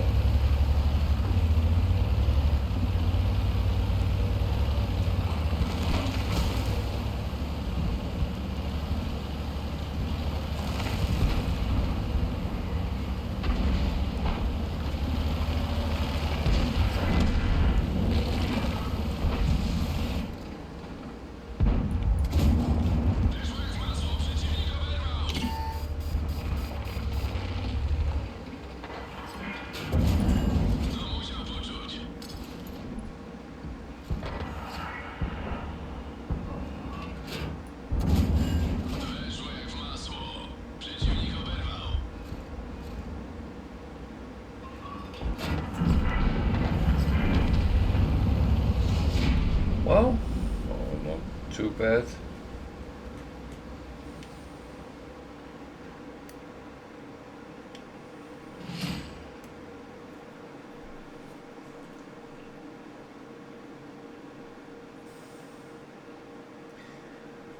Well, not too bad.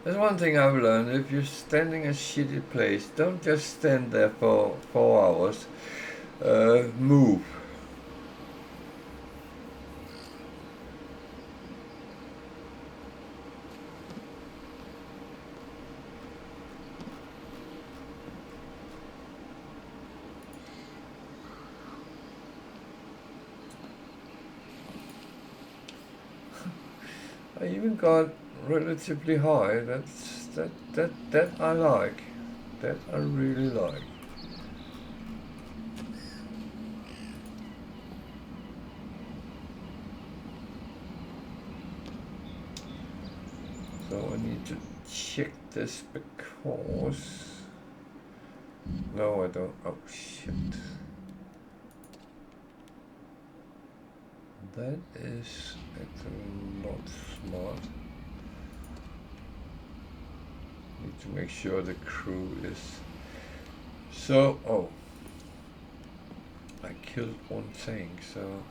There's one thing I've learned: if you're standing in a shitty place, don't just stand there for 4 hours. Move. I even got relatively high. That I like. That I really like. So I need to check this because... No, I don't. Oh, shit. That is actually not smart. Need to make sure the crew is... So, oh. I killed one thing, so...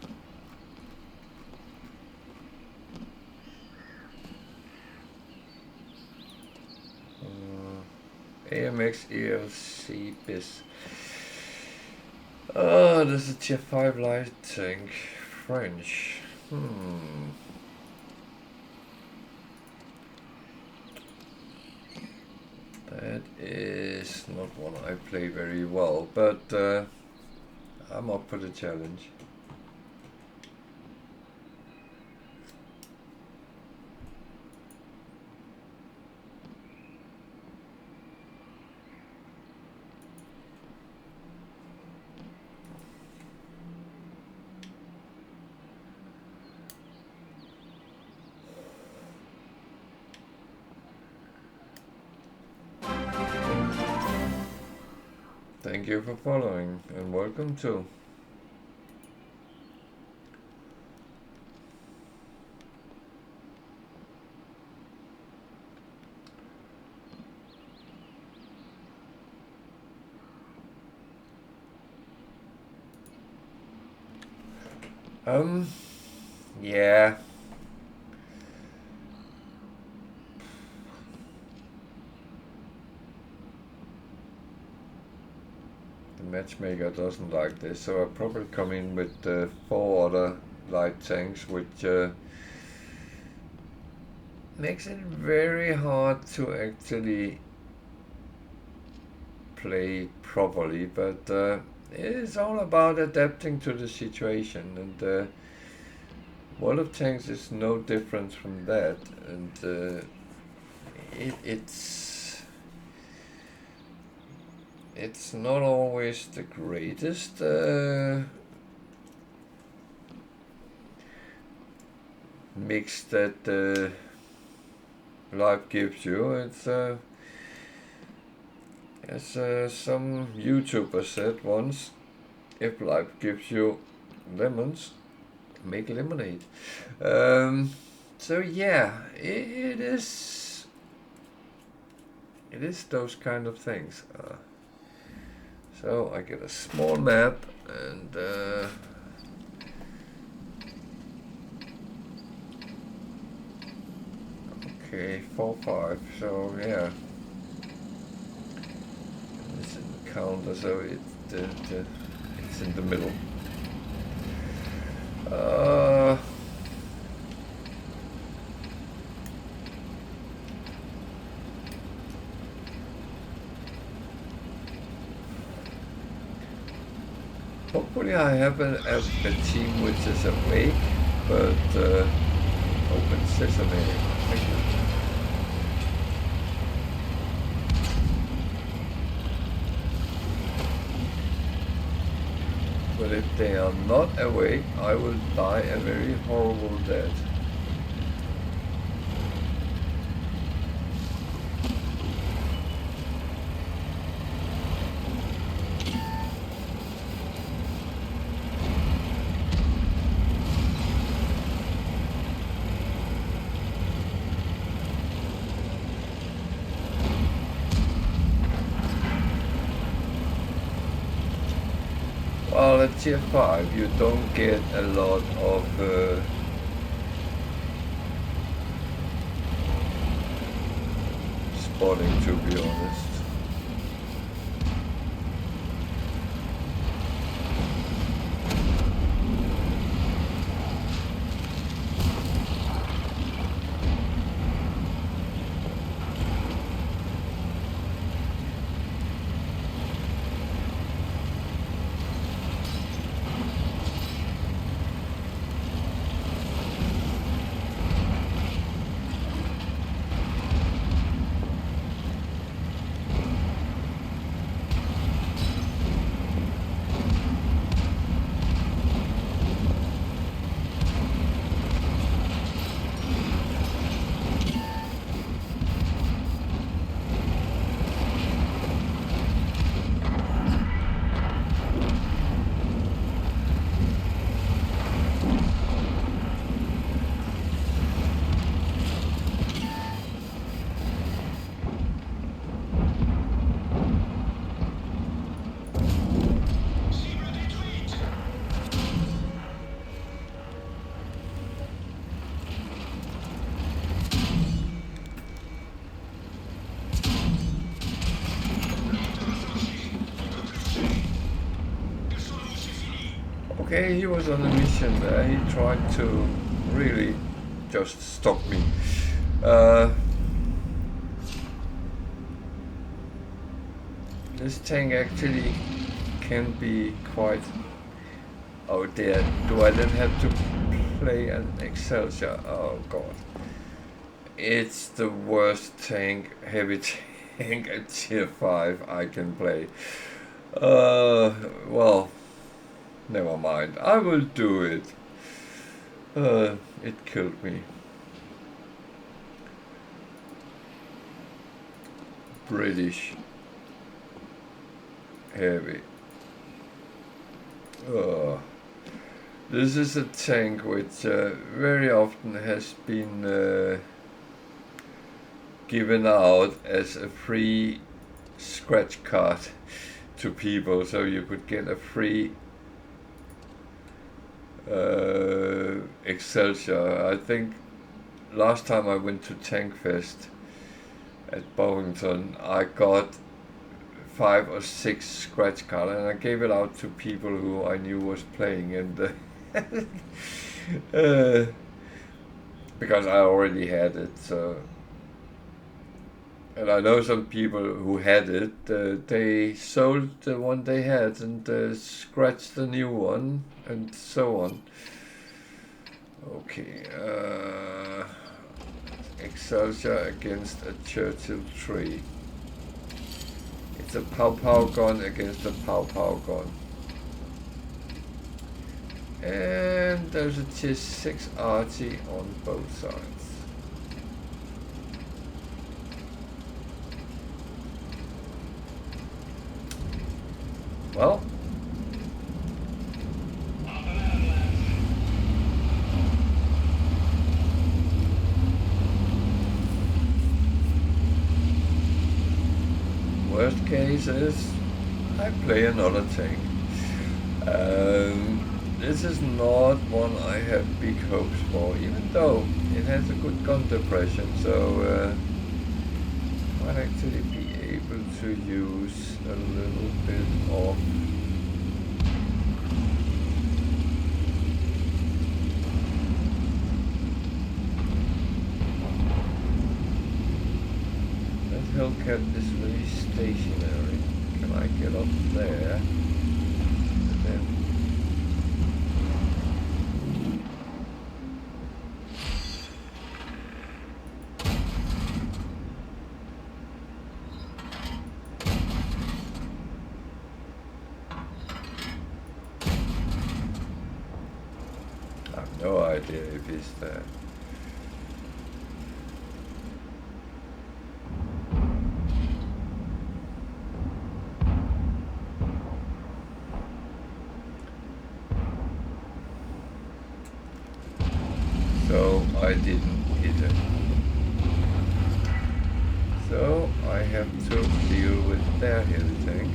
AMX ELC BIS. Oh, this is tier 5 lighting. French. That is not one I play very well, but I'm up for the challenge. Thank you for following and welcome to. Yeah. The matchmaker doesn't like this, so I'll probably come in with 4 other light tanks, which makes it very hard to actually play properly, but it's all about adapting to the situation, and World of Tanks is no different from that, and it's not always the greatest mix that life gives you. It's as some YouTuber said once, if life gives you lemons, make lemonade. So yeah, it is those kind of things. So I get a small map and okay, 4-5. So yeah, it's in the counter, so it's in the middle. Hopefully I have a team which is awake, but open sesame. But if they are not awake, I will die a very horrible death. Well, at tier 5 you don't get a lot of spotting, to be honest. Okay, he was on a mission there. He tried to really just stop me. This tank actually can be quite... Oh dear, do I then have to play an Excelsior? Oh god. It's the worst tank, heavy tank at tier 5 I can play. Well, never mind. I will do it. It killed me. British. Heavy. This is a tank which very often has been given out as a free scratch card to people, so you could get a free Excelsior. I think last time I went to Tankfest at Bovington, I got 5 or 6 scratch cards, and I gave it out to people who I knew was playing, and because I already had it. So, and I know some people who had it. They sold the one they had and scratched the new one, and so on. Okay. Excelsior against a Churchill 3. It's a pow gun against a pow gun. And there's a tier 6 arty on both sides. Well, worst case is I play another tank. This is not one I have big hopes for, even though it has a good gun depression, so I might actually be able to use a little bit of that Hellcat is very stationary. Can I get up there? And then I have no idea if he's there. So I didn't hit him. So I have to deal with their heavy tank.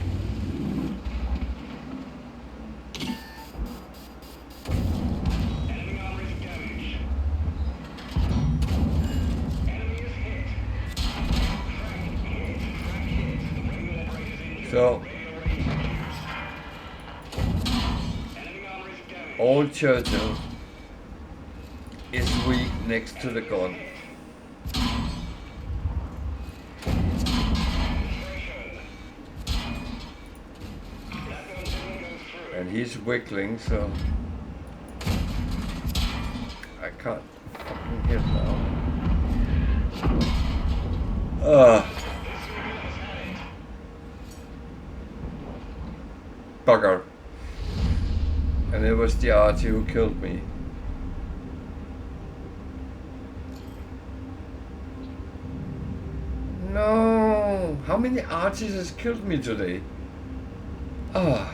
So old Churchill is weak next to the gun. And he's wiggling, so I can't fucking hit now. Bugger. And it was the arty who killed me. No! How many arties has killed me today? I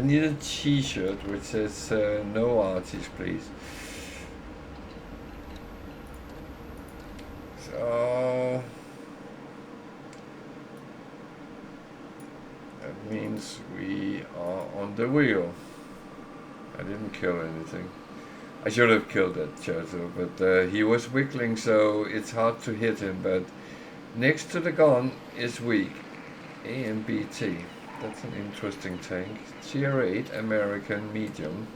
need a t-shirt which says no arties, please. So that means we are on the wheel. I didn't kill anything. I should have killed that Churchill, but he was wiggling, so it's hard to hit him. But next to the gun is weak. A and BT. That's an interesting tank. Tier 8 American medium.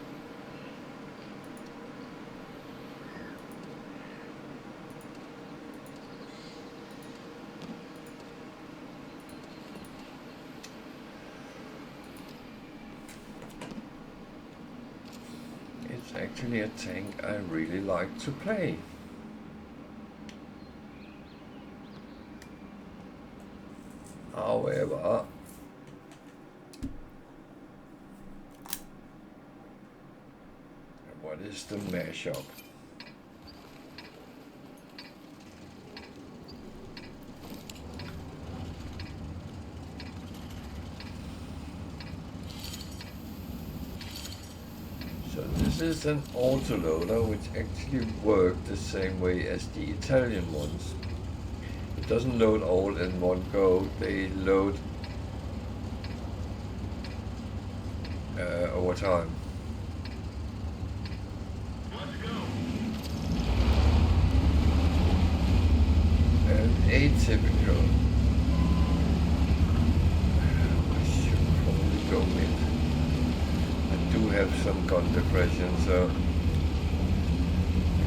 It's actually a tank I really like to play. However, what is the mashup? So this is an autoloader which actually worked the same way as the Italian ones. It doesn't load all in one go, they load over time. And atypical. I should probably go mid. I do have some gun depression, so I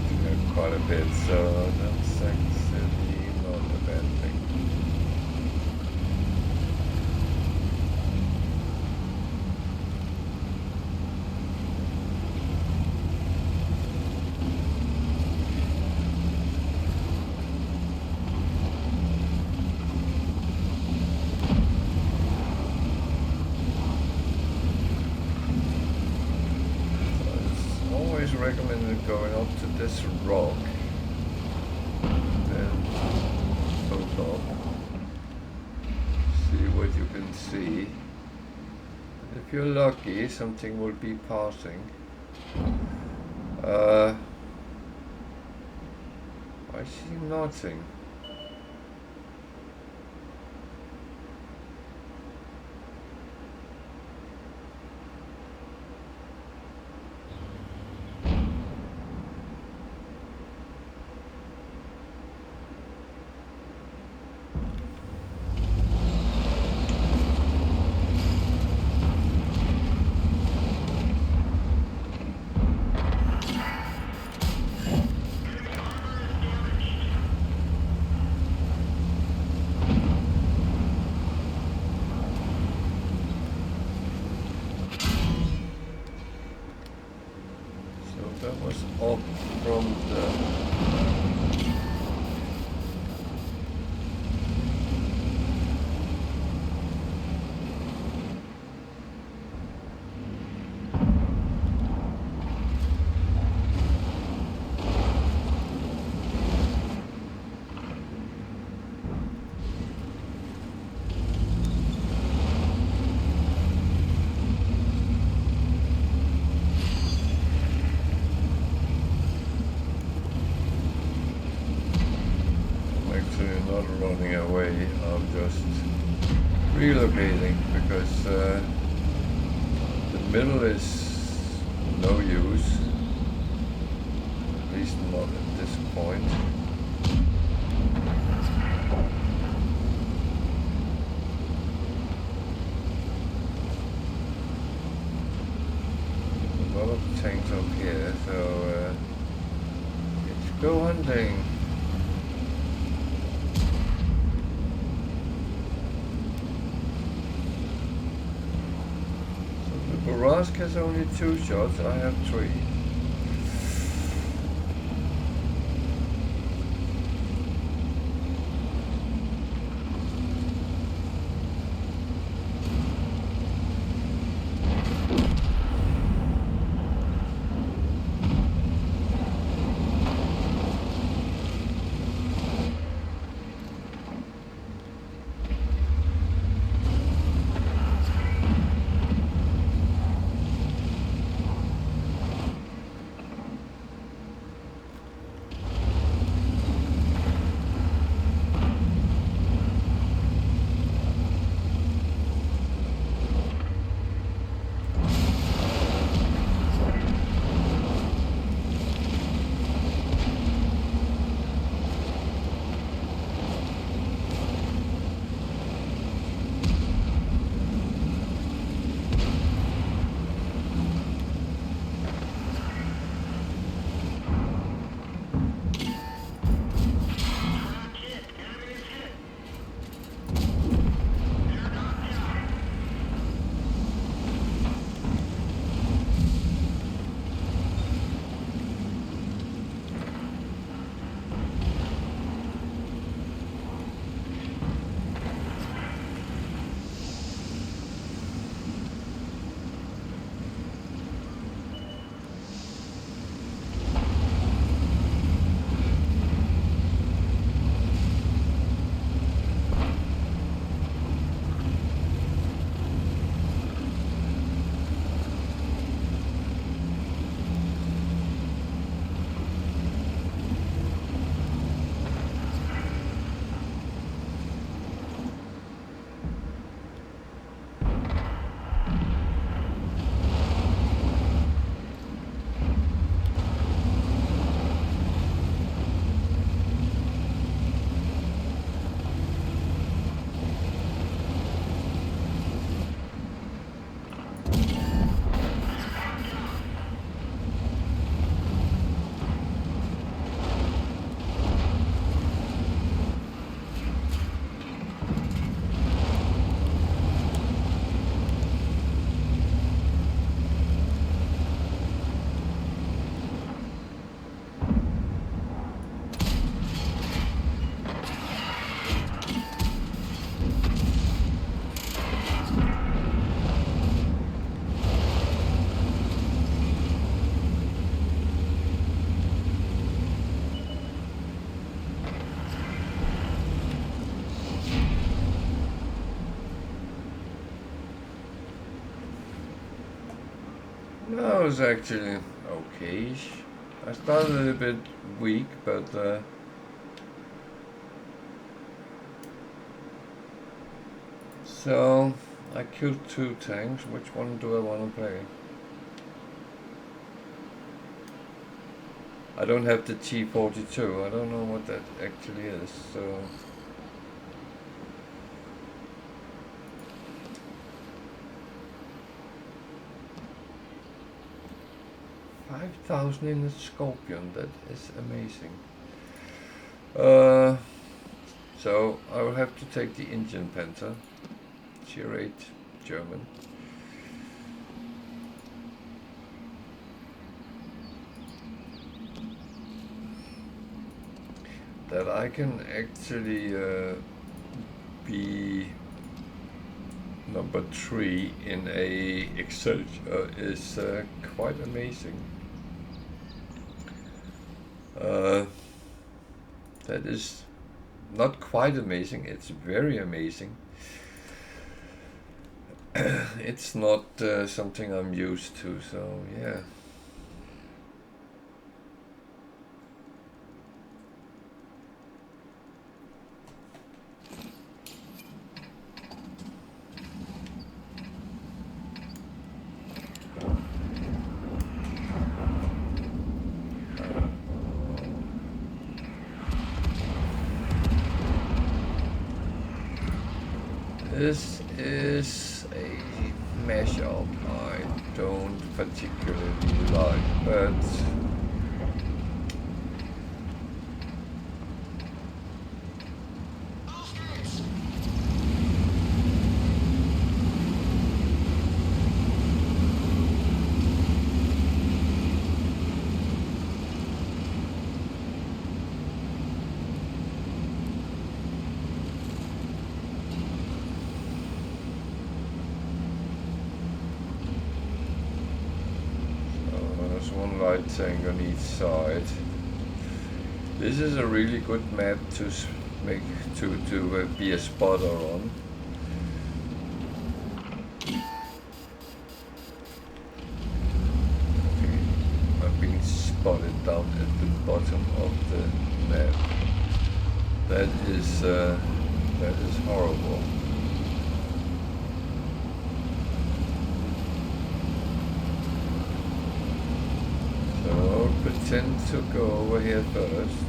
do have quite a bit, so that's actually not a bad thing. Recommended going up to this rock and hold up, see what you can see. If you're lucky, something will be passing. I see nothing. That was up from the not running away, I'm just relocating because the middle is no use, at least not at this point. A lot of tanks up here, so let's go hunting. Rask has only 2 shots, I have 3. No, it's actually okay-ish. I started a little bit weak, but so I killed 2 tanks. Which one do I want to play? I don't have the T-42. I don't know what that actually is. So 5,000 in a Scorpion. That is amazing. So I will have to take the Indian Panther. Tier 8 German. That I can actually be number 3 in a Excel is quite amazing. That is not quite amazing, it's very amazing. It's not something I'm used to, so yeah. This is a mashup I don't particularly like, but there's one light tank on each side. This is a really good map to make to be a spotter on. Okay, I'm being spotted down at the bottom of the map. That is horrible. So pretend to go over here first.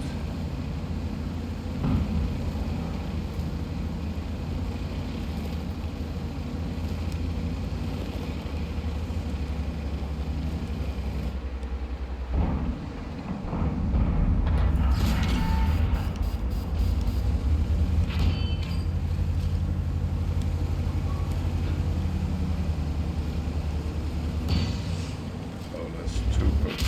Oh, that's too good.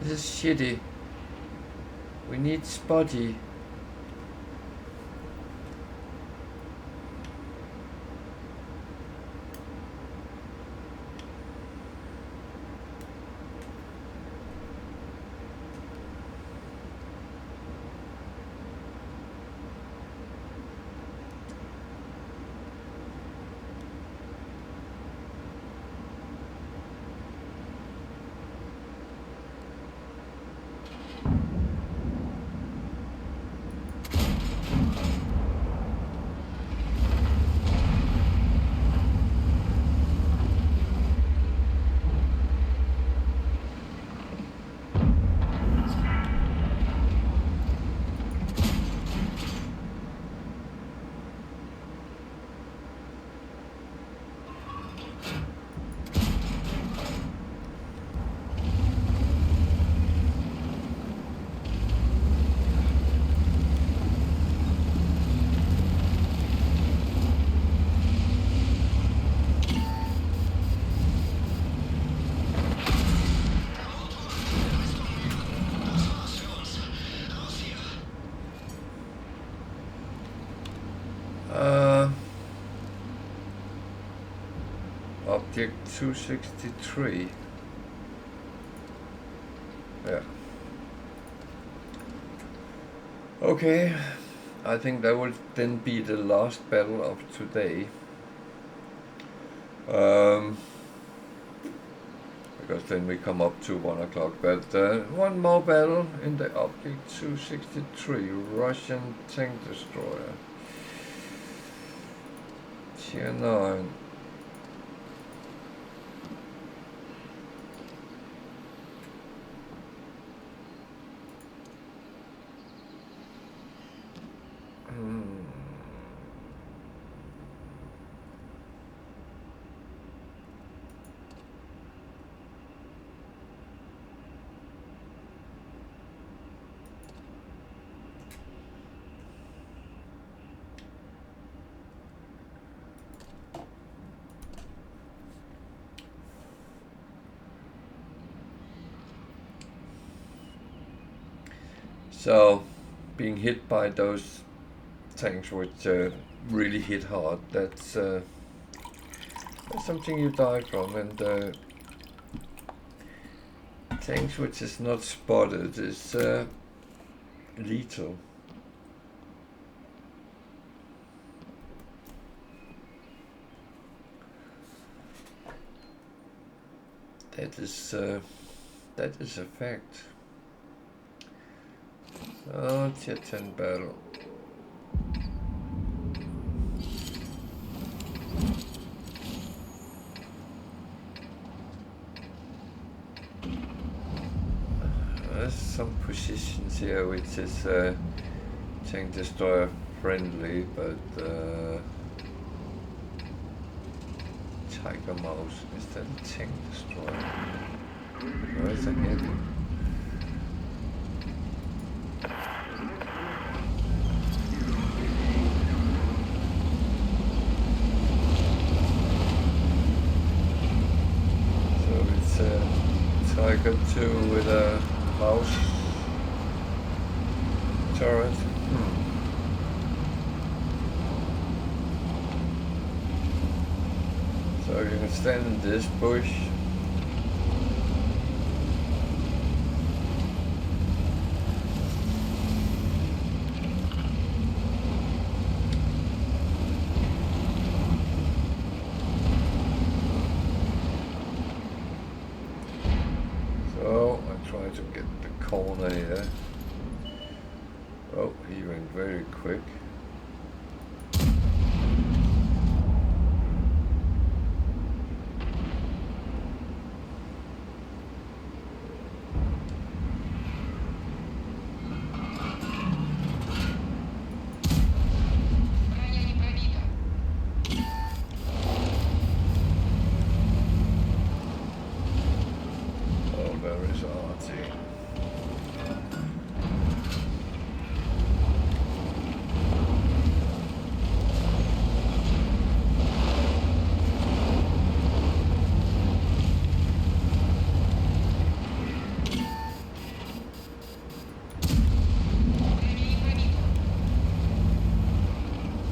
This is shitty. We need Spotty. Object 263. Yeah. Okay, I think that will then be the last battle of today. Because then we come up to 1 o'clock. But one more battle in the Object 263 Russian tank destroyer. Tier 9. So, being hit by those tanks which really hit hard, that's something you die from, and tanks which is not spotted is lethal. That is a fact. Oh, tier 10 battle. There's some positions here which is tank destroyer friendly, but Tiger Mouse, is that a tank destroyer? Or is it heavy? So it's a Tiger 2 with a mouse turret. So you can stand in this bush. So I try to get the corner here. Oh, he went very quick. Броня не пробита. Oh, there is arty. Броня не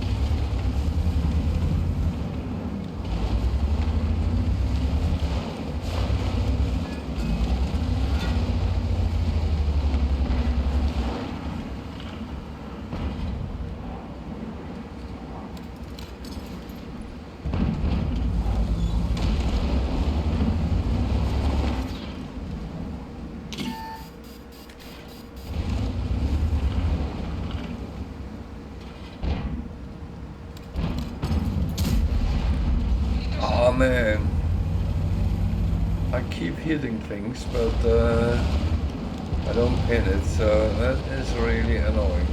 пробита. Oh man, I keep hitting things, but I don't pin it, so that is really annoying.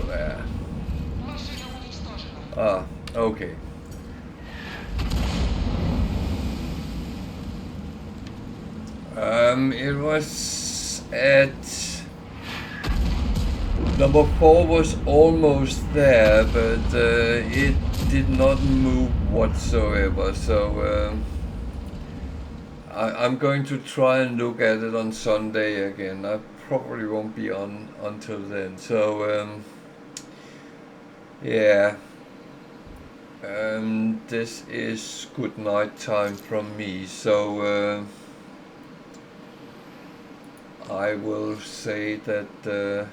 there. Машина уничтожена. Ah, okay. It was at number 4 was almost there, but it did not move whatsoever. So I'm going to try and look at it on Sunday again. I probably won't be on until then. So yeah. This is good night time from me. So I will say that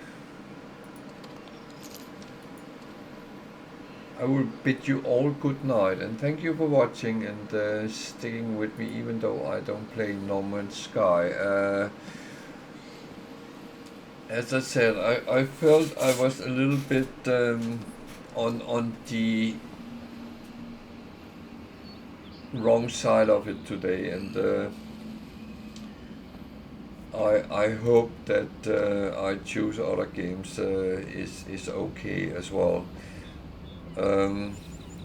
I will bid you all good night and thank you for watching and sticking with me even though I don't play No Man's Sky. As I said, I felt I was a little bit on the wrong side of it today, and I hope that I choose other games is okay as well.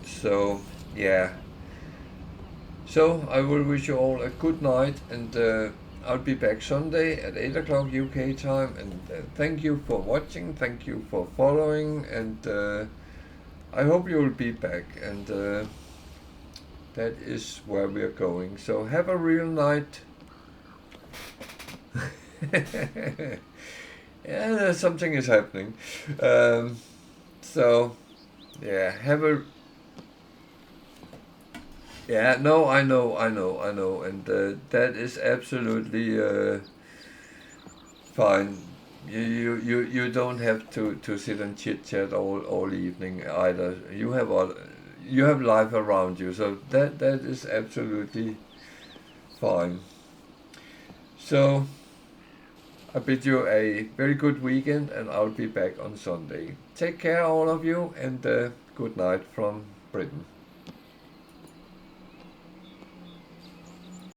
So yeah. So I will wish you all a good night, and I'll be back Sunday at 8 o'clock UK time. And thank you for watching, thank you for following, and I hope you will be back. And that is where we are going. So have a real night. Yeah, something is happening. So yeah, have a yeah. No, I know, and that is absolutely fine. You don't have to sit and chit chat all evening either. You have life around you, so that is absolutely fine. So I bid you a very good weekend, and I'll be back on Sunday. Take care, all of you, and good night from Britain.